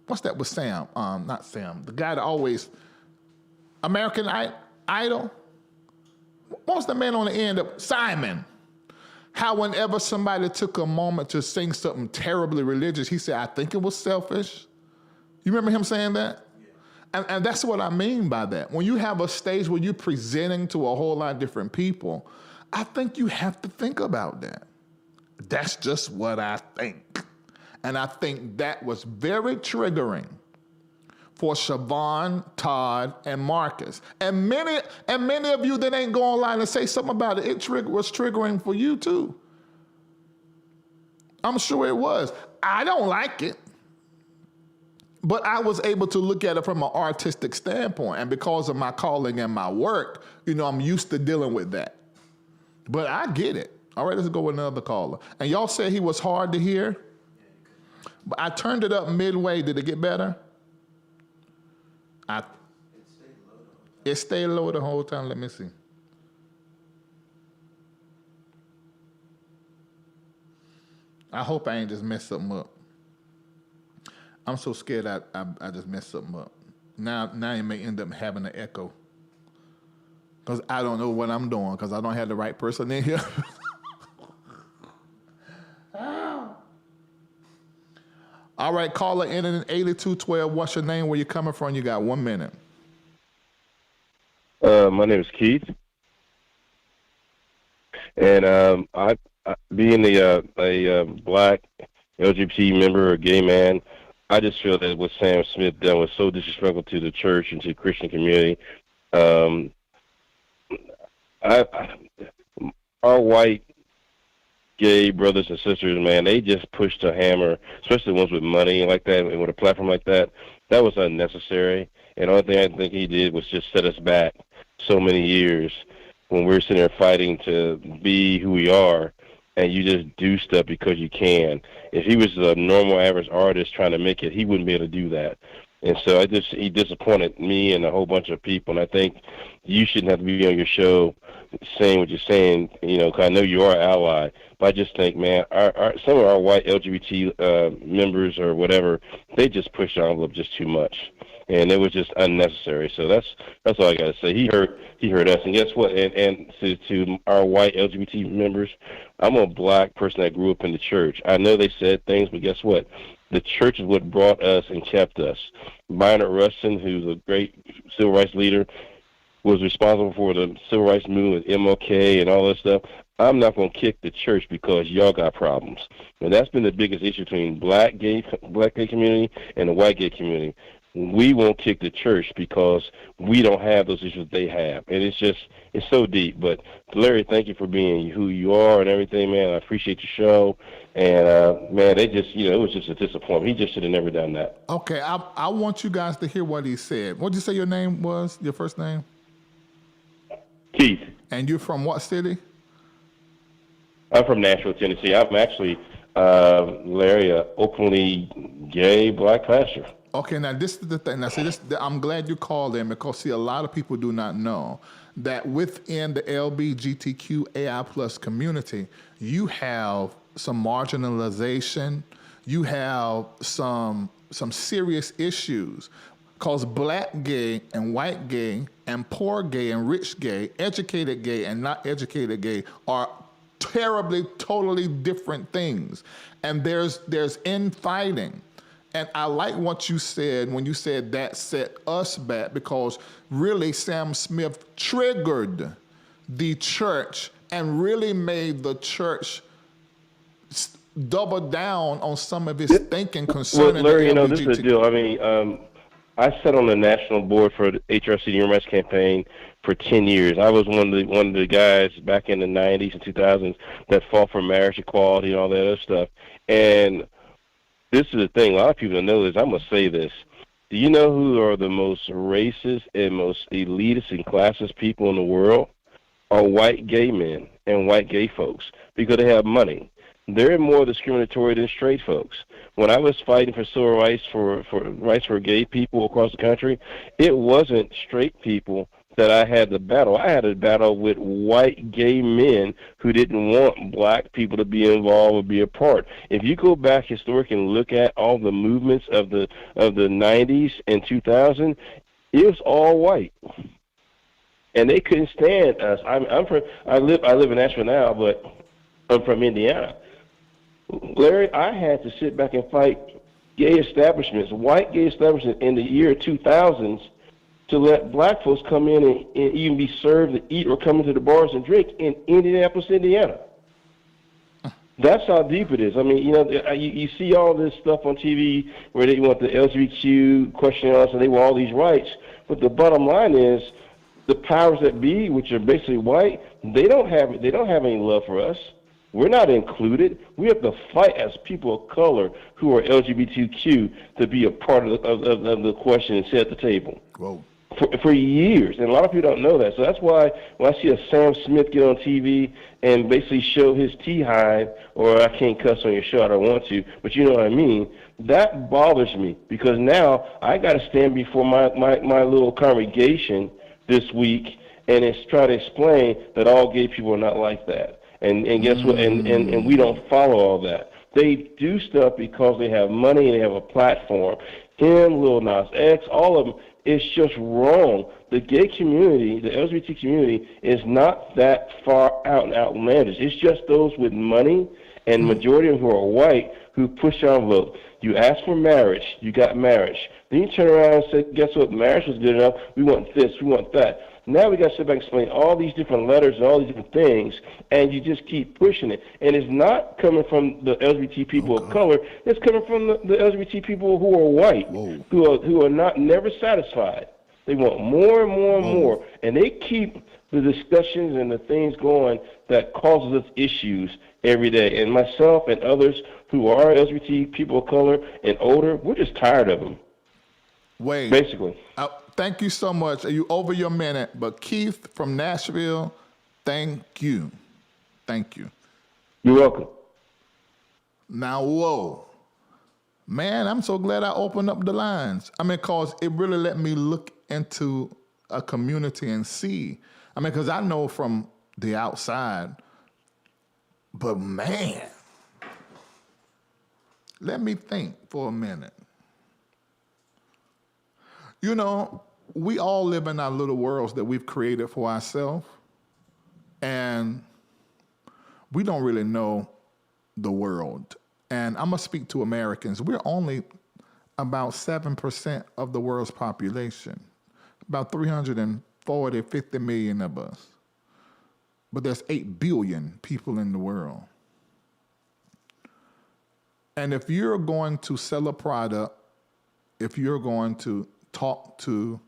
what's that with Sam? Not Sam. The guy that always American Idol. What was the man on the end of Simon? How whenever somebody took a moment to sing something terribly religious, he said, "I think it was selfish." You remember him saying that? Yeah. And that's what I mean by that. When you have a stage where you're presenting to a whole lot of different people, I think you have to think about that. That's just what I think. And I think that was very triggering for Siobhan, Todd, and Marcus. And many of you that ain't go online and say something about it, was triggering for you too. I'm sure it was. I don't like it. But I was able to look at it from an artistic standpoint. And because of my calling and my work, I'm used to dealing with that. But I get it. All right, let's go with another caller. And y'all said he was hard to hear. But I turned it up midway. Did it get better? It stayed low the whole time. Let me see. I hope I ain't just messed something up. I'm so scared I just messed something up. Now you may end up having an echo. Because I don't know what I'm doing because I don't have the right person in here. All right, caller in 8212. What's your name? Where you coming from? You got 1 minute. My name is Keith, and I being a black LGBT member or gay man, I just feel that what Sam Smith done was so disrespectful to the church and to the Christian community. Our white gay brothers and sisters, man, they just pushed the hammer, especially the ones with money like that and with a platform like that. That was unnecessary. And the only thing I think he did was just set us back so many years when we're sitting there fighting to be who we are, and you just do stuff because you can. If he was a normal average artist trying to make it, he wouldn't be able to do that. And so he disappointed me and a whole bunch of people. And I think you shouldn't have to be on your show saying what you're saying, you know, 'cause I know you are an ally. But I just think, man, some of our white LGBT members or whatever, they just pushed the envelope just too much. And it was just unnecessary. So that's all I got to say. He hurt us. And guess what? And to our white LGBT members, I'm a black person that grew up in the church. I know they said things, but guess what? The church is what brought us and kept us. Bynard Rustin, who's a great civil rights leader, was responsible for the civil rights movement, MLK, and all that stuff. I'm not going to kick the church because y'all got problems. And that's been the biggest issue between black gay community and the white gay community. We won't kick the church because we don't have those issues they have. And it's so deep. But Larry, thank you for being who you are and everything, man. I appreciate your show. And, man, it was just a disappointment. He just should have never done that. Okay, I want you guys to hear what he said. What did you say your name was, your first name? Keith. And you're from what city? I'm from Nashville, Tennessee. I'm actually, Larry, an openly gay black pastor. Okay, now this is the thing. Now, see, I'm glad you called in because, see, a lot of people do not know that within the LGBTQAI plus community, you have some marginalization, you have some serious issues. Because black gay and white gay and poor gay and rich gay, educated gay and not educated gay are terribly, totally different things. And there's infighting. And I like what you said when you said that set us back, because really Sam Smith triggered the church and really made the church double down on some of his thinking concerning Larry, the you know, this is the deal. I mean, I sat on the national board for the HRC Human Rights Campaign for 10 years. I was one of the guys back in the 90s and 2000s that fought for marriage equality and all that other stuff. And this is the thing. A lot of people don't know this. I'm going to say this. Do you know who are the most racist and most elitist and classist people in the world? Are white gay men and white gay folks, because they have money. They're more discriminatory than straight folks. When I was fighting for civil rights for rights for gay people across the country, it wasn't straight people that I had to battle. I had to battle with white gay men who didn't want black people to be involved or be a part. If you go back historically and look at all the movements of the 90s and 2000, it was all white. And they couldn't stand us. I live in Nashville now, but I'm from Indiana. Larry, I had to sit back and fight gay establishments, white gay establishments in the year 2000s, to let black folks come in and even be served to eat or come into the bars and drink in Indianapolis, Indiana. That's how deep it is. I mean, you know, you see all this stuff on TV where they want the LGBTQ questioning us and they want all these rights, but the bottom line is the powers that be, which are basically white, they don't have any love for us. We're not included. We have to fight as people of color who are LGBTQ to be a part of the question and sit at the table. Whoa. For years, and a lot of people don't know that. So that's why when I see a Sam Smith get on TV and basically show his T-hide, or I can't cuss on your show, I don't want to, but you know what I mean, that bothers me, because now I got to stand before my little congregation this week and try to explain that all gay people are not like that. And guess what? And we don't follow all that. They do stuff because they have money and they have a platform. Him, Lil Nas X, all of them. It's just wrong. The gay community, the LGBT community, is not that far out and outlandish. It's just those with money, and majority of them who are white, who push the envelope. You ask for marriage, you got marriage. Then you turn around and say, guess what? Marriage was good enough. We want this, we want that. Now we got to sit back and explain all these different letters and all these different things, and you just keep pushing it. And it's not coming from the LGBT people of color. It's coming from the LGBT people who are white, who are not never satisfied. They want more and more and more, and they keep the discussions and the things going that causes us issues every day. And myself and others who are LGBT people of color and older, we're just tired of them. Wait. Basically. Thank you so much. You over your minute, but Keith from Nashville, thank you. Thank you. You're welcome. Now, whoa. Man, I'm so glad I opened up the lines. I mean, because it really let me look into a community and see. I mean, because I know from the outside, but man, let me think for a minute. You know, we all live in our little worlds that we've created for ourselves, and we don't really know the world. And I'm going to speak to Americans. We're only about 7% of the world's population, about 340, 50 million of us. But there's 8 billion people in the world. And if you're going to sell a product, if you're going to talk to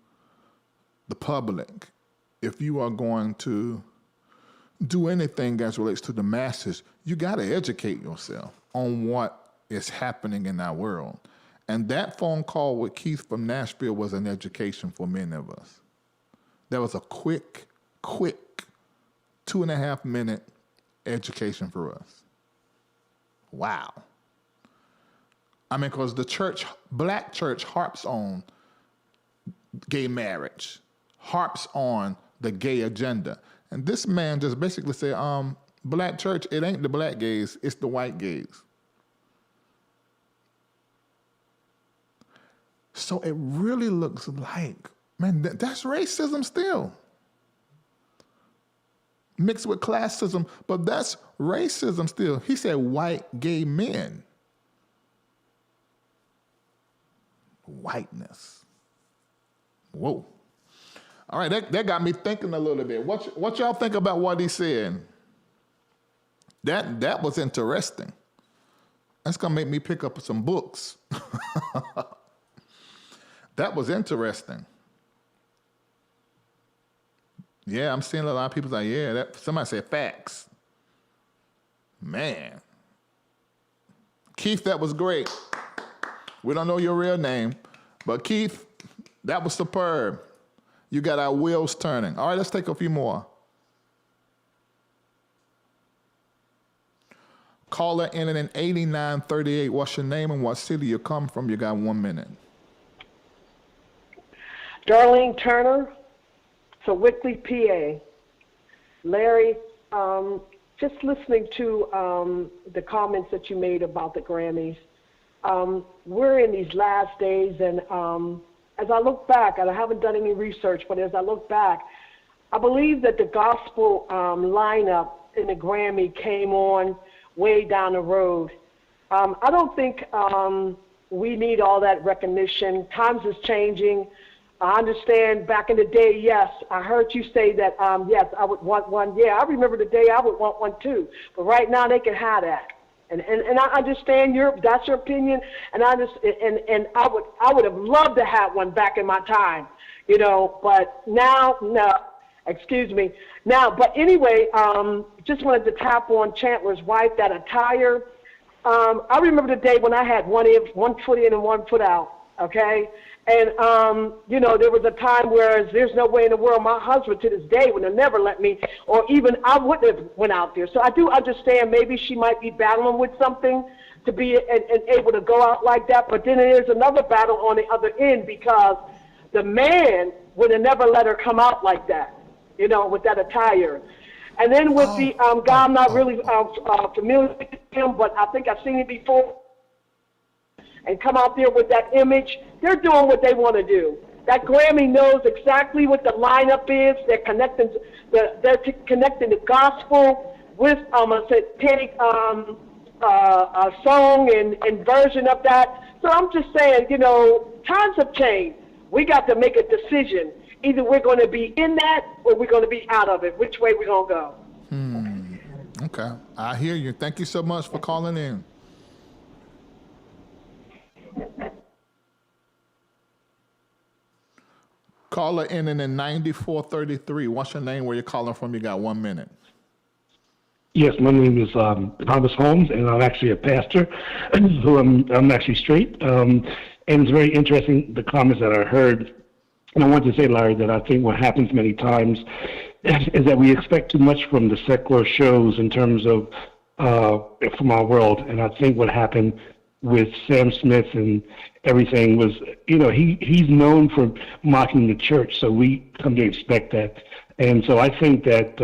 the public, if you are going to do anything as relates to the masses, you got to educate yourself on what is happening in our world. And that phone call with Keith from Nashville was an education for many of us. That was a quick 2.5 minute education for us. Wow. I mean, because the church, black church, harps on gay marriage, harps on the gay agenda. And this man just basically said, black church, it ain't the black gays, it's the white gays. So it really looks like, man, that's racism still. Mixed with classism, but that's racism still. He said white gay men. Whiteness. Whoa. All right, that got me thinking a little bit. What y'all think about what he said? That was interesting. That's gonna make me pick up some books. That was interesting. Yeah, I'm seeing a lot of people like, yeah, somebody said facts. Man. Keith, that was great. We don't know your real name, but Keith, that was superb. You got our wheels turning. All right, let's take a few more. Caller in 8938. What's your name and what city you come from? You got 1 minute. Darlene Turner, Sewickley, PA. Larry, just listening to the comments that you made about the Grammys, we're in these last days, and as I look back, and I haven't done any research, but as I look back, I believe that the gospel lineup in the Grammy came on way down the road. I don't think we need all that recognition. Times is changing. I understand back in the day, yes, I heard you say that, yes, I would want one. Yeah, I remember the day I would want one too. But right now they can have that. And I understand that's your opinion, and I would have loved to have one back in my time, you know, but now, no, excuse me. Now, but anyway, just wanted to tap on Chandler's wife, that attire. I remember the day when I had one foot in and 1 foot out, okay? And, you know, there was a time where there's no way in the world my husband to this day would have never let me, or even I wouldn't have went out there. So I do understand maybe she might be battling with something to be and able to go out like that. But then there's another battle on the other end, because the man would have never let her come out like that, you know, with that attire. And then with the guy, I'm not really familiar with him, but I think I've seen him before, and come out there with that image. They're doing what they want to do. That Grammy knows exactly what the lineup is. They're connecting the gospel with a satanic a song and version of that. So I'm just saying, you know, times have changed. We got to make a decision. Either we're going to be in that or we're going to be out of it. Which way we're going to go. Okay, I hear you. Thank you so much for calling in. Caller ending in 9433. What's your name? Where you calling from? You got 1 minute. Yes, my name is Thomas Holmes, and I'm actually a pastor. So I'm actually straight. And it's very interesting, the comments that I heard. And I want to say, Larry, that I think what happens many times is that we expect too much from the secular shows in terms of from our world. And I think what happened with Sam Smith and everything was, he's known for mocking the church, so we come to expect that. And so I think that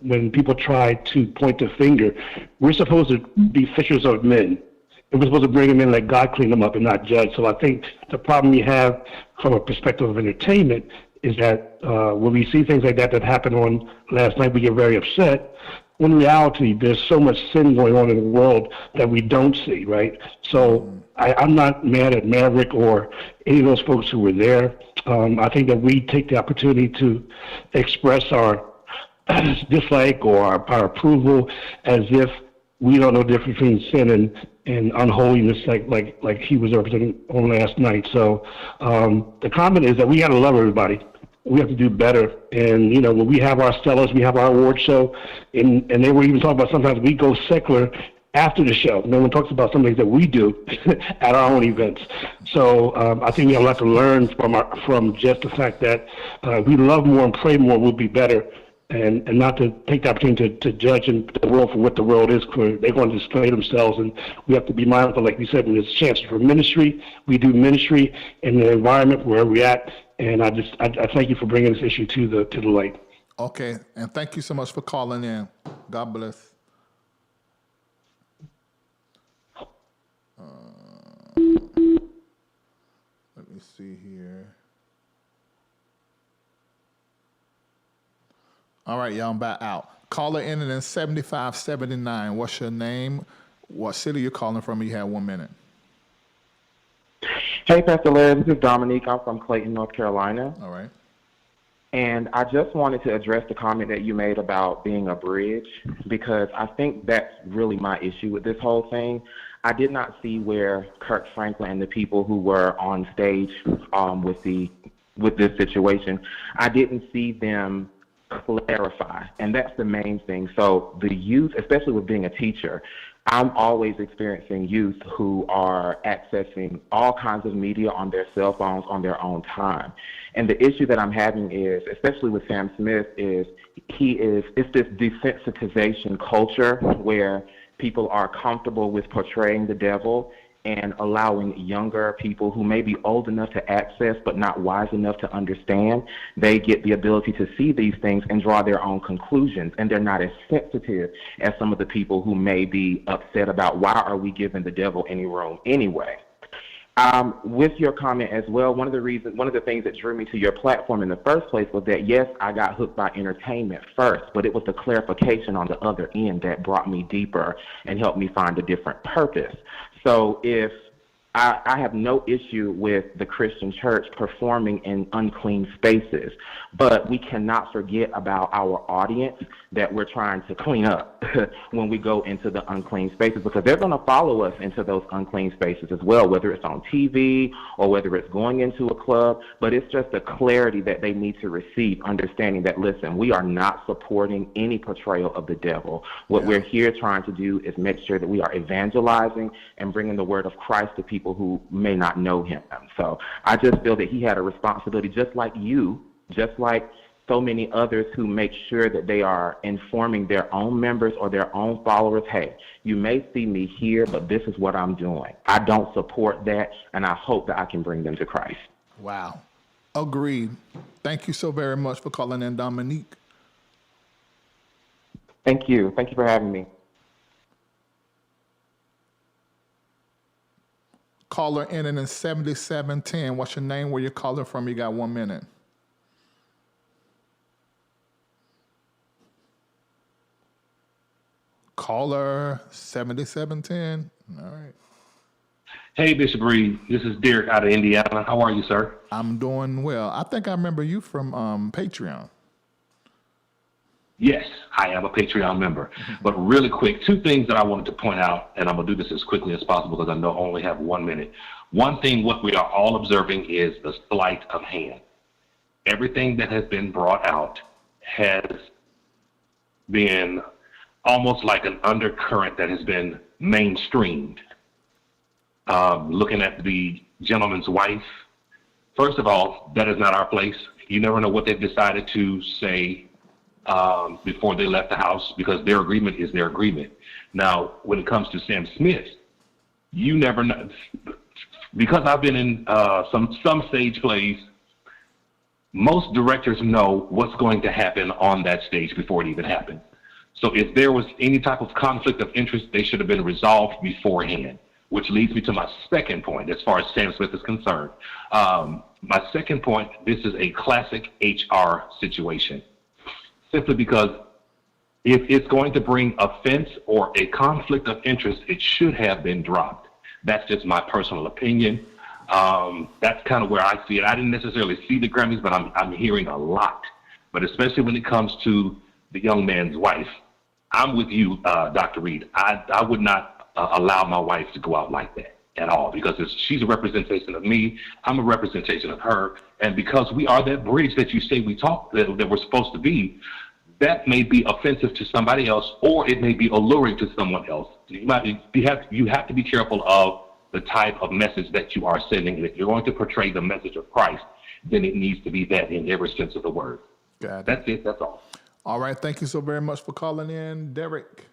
when people try to point the finger, we're supposed to be fishers of men. And we're supposed to bring them in, let God clean them up and not judge. So I think the problem we have from a perspective of entertainment is that when we see things like that happened on last night, we get very upset. When in reality, there's so much sin going on in the world that we don't see, right? So I'm not mad at Maverick or any of those folks who were there. I think that we take the opportunity to express our dislike or our approval as if we don't know the difference between sin and unholiness like he was representing on last night. So the comment is that we got to love everybody. We have to do better. And, when we have our Stellas, we have our award show, and they were even talking about sometimes we go secular after the show. No one talks about some things that we do at our own events. So I think we have a lot to learn from just the fact that we love more and pray more, we'll be better, and not to take the opportunity to judge the world for what the world is. They're going to display themselves, and we have to be mindful, like you said, when there's chances for ministry, we do ministry in the environment where we're at. And I thank you for bringing this issue to the light. Okay, and thank you so much for calling in. God bless. Let me see here. All right, y'all, I'm back out. Caller ending in 7579. What's your name? What city you're calling from? You have 1 minute. Hey, Pastor Larry, this is Dominique. I'm from Clayton, North Carolina. All right. And I just wanted to address the comment that you made about being a bridge, because I think that's really my issue with this whole thing. I did not see where Kirk Franklin and the people who were on stage with this situation, I didn't see them clarify, and that's the main thing. So the youth, especially with being a teacher, I'm always experiencing youth who are accessing all kinds of media on their cell phones on their own time. And the issue that I'm having is, especially with Sam Smith, it's this desensitization culture where people are comfortable with portraying the devil and allowing younger people who may be old enough to access but not wise enough to understand, they get the ability to see these things and draw their own conclusions, and they're not as sensitive as some of the people who may be upset about why are we giving the devil any room anyway. With your comment as well, one of the things that drew me to your platform in the first place was that, yes, I got hooked by entertainment first, but it was the clarification on the other end that brought me deeper and helped me find a different purpose. So if I have no issue with the Christian church performing in unclean spaces, but we cannot forget about our audience that we're trying to clean up when we go into the unclean spaces, because they're going to follow us into those unclean spaces as well, whether it's on TV or whether it's going into a club. But it's just the clarity that they need to receive, understanding that, listen, we are not supporting any portrayal of the devil. What we're here trying to do is make sure that we are evangelizing and bringing the word of Christ to people who may not know him. So I just feel that he had a responsibility, just like you, just like so many others who make sure that they are informing their own members or their own followers, hey, you may see me here, but this is what I'm doing. I don't support that, and I hope that I can bring them to Christ. Wow. Agreed. Thank you so very much for calling in, Dominique. Thank you. Thank you for having me. Caller ending in 7710. What's your name? Where you're calling from? You got 1 minute. Caller 7710. All right. Hey, Bishop Reid. This is Derek out of Indiana. How are you, sir? I'm doing well. I think I remember you from Patreon. Yes, I am a Patreon member. But really quick, two things that I wanted to point out, and I'm going to do this as quickly as possible because I know I only have 1 minute. One thing, what we are all observing is the sleight of hand. everything that has been brought out has been almost like an undercurrent that has been mainstreamed. Looking at the gentleman's wife, first of all, that is not our place. You never know what they've decided to say before they left the house, because their agreement is their agreement. Now, when it comes to Sam Smith, you never know. Because I've been in some stage plays, most directors know what's going to happen on that stage before it even happens. So if there was any type of conflict of interest, they should have been resolved beforehand, which leads me to my second point as far as Sam Smith is concerned. My second point, this is a classic HR situation, simply because if it's going to bring offense or a conflict of interest, it should have been dropped. That's just my personal opinion. That's kind of where I see it. I didn't necessarily see the Grammys, but I'm hearing a lot. But especially when it comes to the young man's wife, I'm with you, Dr. Reid. I would not allow my wife to go out like that at all, because she's a representation of me. I'm a representation of her. And because we are that bridge that you say that we're supposed to be, that may be offensive to somebody else, or it may be alluring to someone else. You have to be careful of the type of message that you are sending. And if you're going to portray the message of Christ, then it needs to be that in every sense of the word. That's it. That's all. All right. Thank you so very much for calling in, Derek.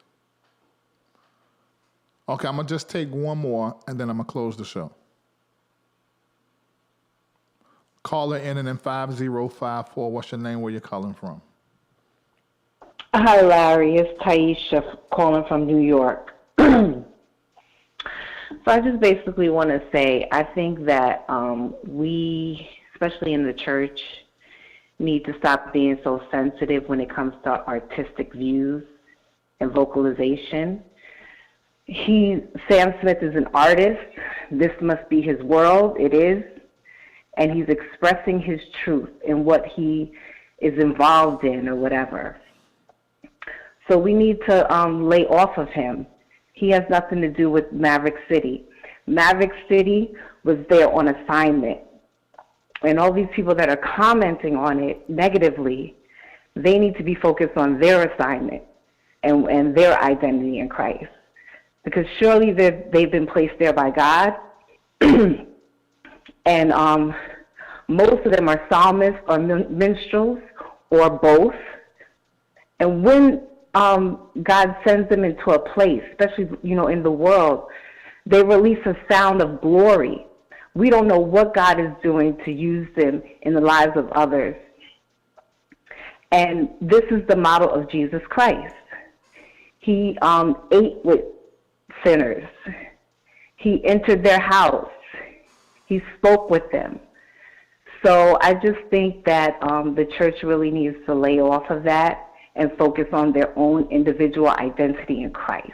Okay, I'm going to just take one more, and then I'm going to close the show. Caller ending in 5054. What's your name? Where you calling from? Hi, Larry. It's Taisha calling from New York. So I just basically want to say, I think that we, especially in the church, need to stop being so sensitive when it comes to artistic views and vocalization. Sam Smith is an artist. This must be his world. It is. And he's expressing his truth in what he is involved in or whatever. So we need to lay off of him. He has nothing to do with Maverick City. Maverick City was there on assignment. And all these people that are commenting on it negatively, they need to be focused on their assignment and their identity in Christ. Because surely they've been placed there by God. And most of them are psalmists or minstrels or both. And when God sends them into a place, especially, in the world, they release a sound of glory. We don't know what God is doing to use them in the lives of others. And this is the model of Jesus Christ. He ate with sinners. He entered their house. He spoke with them. So I just think that the church really needs to lay off of that and focus on their own individual identity in Christ.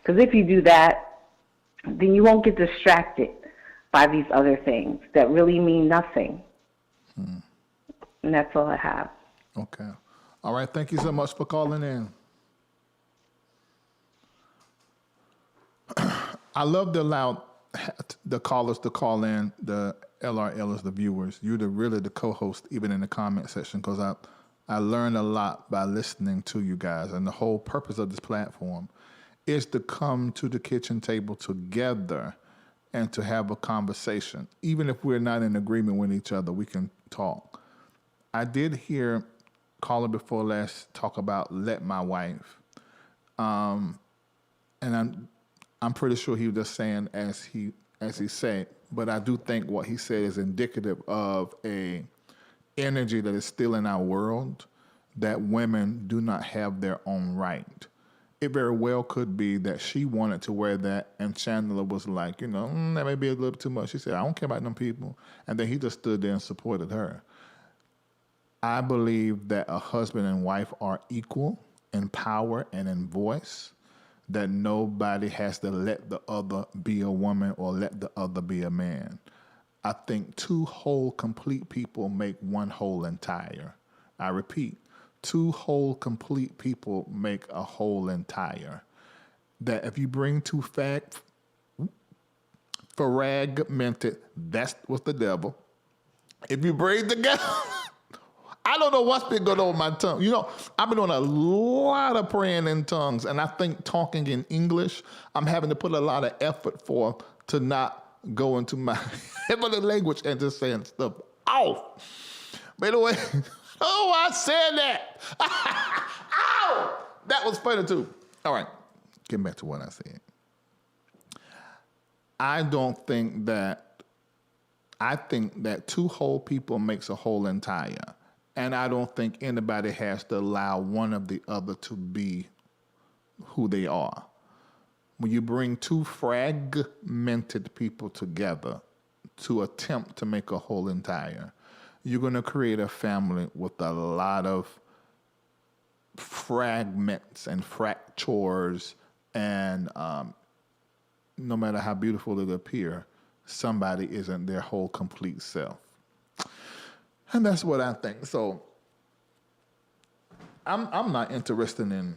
Because if you do that, then you won't get distracted by these other things that really mean nothing. And that's all I have. Okay. All right. Thank you so much for calling in. I love to allow the callers to call in, the LRLers, the viewers. You're really the co-host, even in the comment section, because I learned a lot by listening to you guys. And the whole purpose of this platform is to come to the kitchen table together and to have a conversation. Even if we're not in agreement with each other, we can talk. I did hear caller before last talk about Let My Wife. And I'm pretty sure he was just saying as he said, but I do think what he said is indicative of a energy that is still in our world, that women do not have their own right. It very well could be that she wanted to wear that, and Chandler was like, that may be a little too much. She said, I don't care about them people. And then he just stood there and supported her. I believe that a husband and wife are equal in power and in voice, that nobody has to let the other be a woman or let the other be a man. I think two whole, complete people make one whole entire. I repeat, two whole, complete people make a whole entire. That if you bring two fragmented, that's what's the devil. If you bring together I don't know what's been going on with my tongue. You know, I've been doing a lot of praying in tongues, and I think talking in English, I'm having to put a lot of effort for to not go into my heavenly language and just saying stuff off. By the way, oh, I said that. Ow! That was funny too. All right, getting back to what I said. I think that two whole people makes a whole entire. And I don't think anybody has to allow one of the other to be who they are. When you bring two fragmented people together to attempt to make a whole entire, you're going to create a family with a lot of fragments and fractures, and no matter how beautiful it appears, somebody isn't their whole complete self. And that's what I think. So I'm not interested in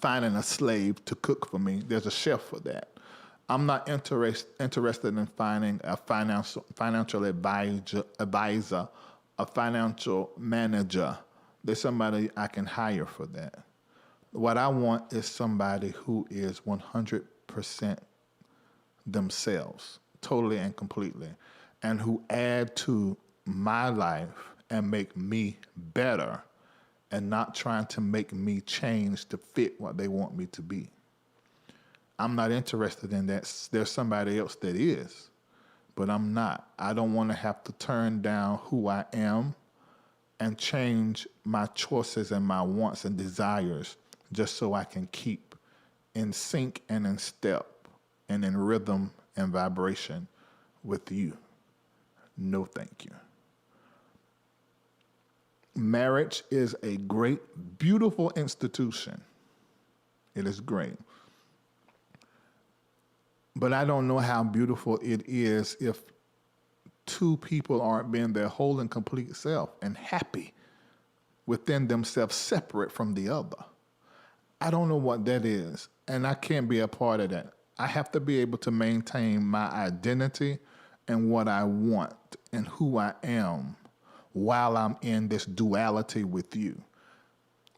finding a slave to cook for me. There's a chef for that. I'm not interested in finding a financial advisor, a financial manager. There's somebody I can hire for that. What I want is somebody who is 100% themselves, totally and completely, and who add to my life and make me better, and not trying to make me change to fit what they want me to be. I'm not interested in that. There's somebody else that is, but I'm not. I don't want to have to turn down who I am and change my choices and my wants and desires just so I can keep in sync and in step and in rhythm and vibration with you. No, thank you. Marriage is a great, beautiful institution. It is great. But I don't know how beautiful it is if two people aren't being their whole and complete self and happy within themselves, separate from the other. I don't know what that is, and I can't be a part of that. I have to be able to maintain my identity and what I want and who I am while I'm in this duality with you.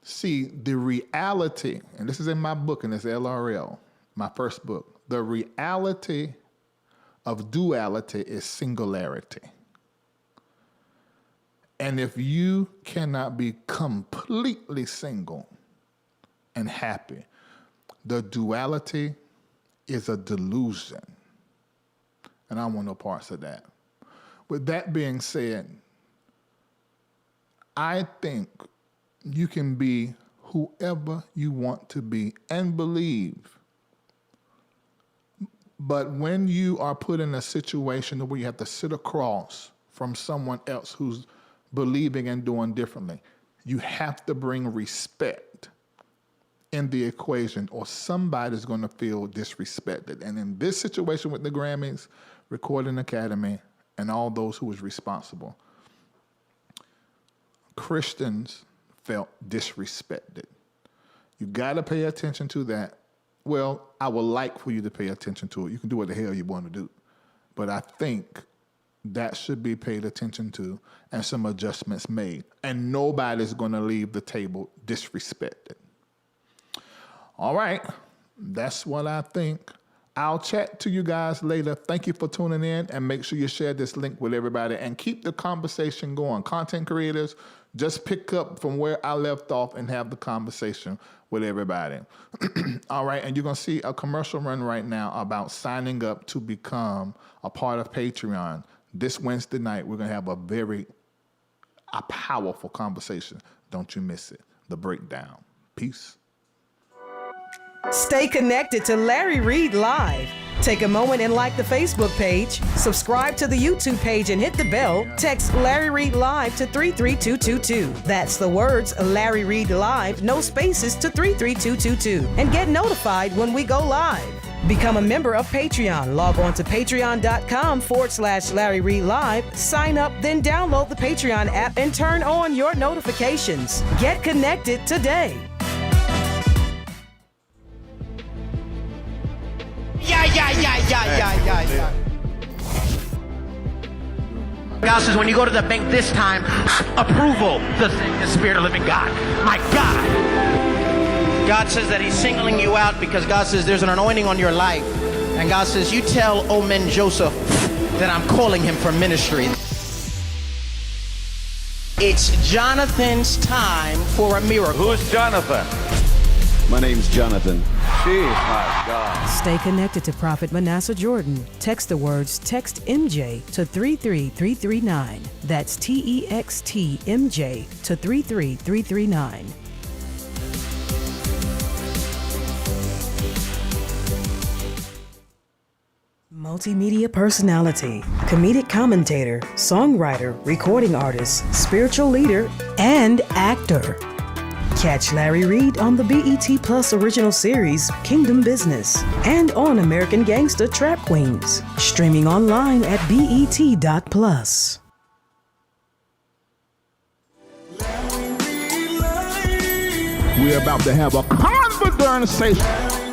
See, the reality, and this is in my book, and it's LRL, my first book, the reality of duality is singularity. And if you cannot be completely single and happy, the duality is a delusion. And I want no parts of that. With that being said, I think you can be whoever you want to be and believe. But when you are put in a situation where you have to sit across from someone else who's believing and doing differently, you have to bring respect in the equation, or somebody's going to feel disrespected. And in this situation with the Grammys, Recording Academy, and all those who was responsible, Christians felt disrespected. You got to pay attention to that. Well, I would like for you to pay attention to it. You can do what the hell you want to do. But I think that should be paid attention to and some adjustments made. And nobody's going to leave the table disrespected. All right, that's what I think. I'll chat to you guys later. Thank you for tuning in, and make sure you share this link with everybody and keep the conversation going. Content creators, just pick up from where I left off and have the conversation with everybody. All right, and you're going to see a commercial run right now about signing up to become a part of Patreon. This Wednesday night, we're going to have a powerful conversation. Don't you miss it. The breakdown. Peace. Stay connected to Larry Reid Live. Take a moment and like the Facebook page, subscribe to the YouTube page, and hit the bell. Text Larry Reid Live to 33222. That's the words Larry Reid Live, no spaces, to 33222. And get notified when we go live. Become a member of Patreon. Log on to patreon.com/Larry Reid Live. Sign up, then download the Patreon app and turn on your notifications. Get connected today. God says, when you go to the bank this time, approval, the Spirit of the living God. My God. God says that he's singling you out because God says there's an anointing on your life. And God says, you tell Omen Joseph that I'm calling him for ministry. It's Jonathan's time for a miracle. Who's Jonathan? My name's Jonathan. Gee, my God. Stay connected to Prophet Manasseh Jordan. Text the words text MJ to 33339. That's TEXT MJ to 33339. Multimedia personality, comedic commentator, songwriter, recording artist, spiritual leader, and actor. Catch Larry Reid on the BET Plus original series Kingdom Business and on American Gangsta Trap Queens. Streaming online at BET.plus. We're about to have a conversation.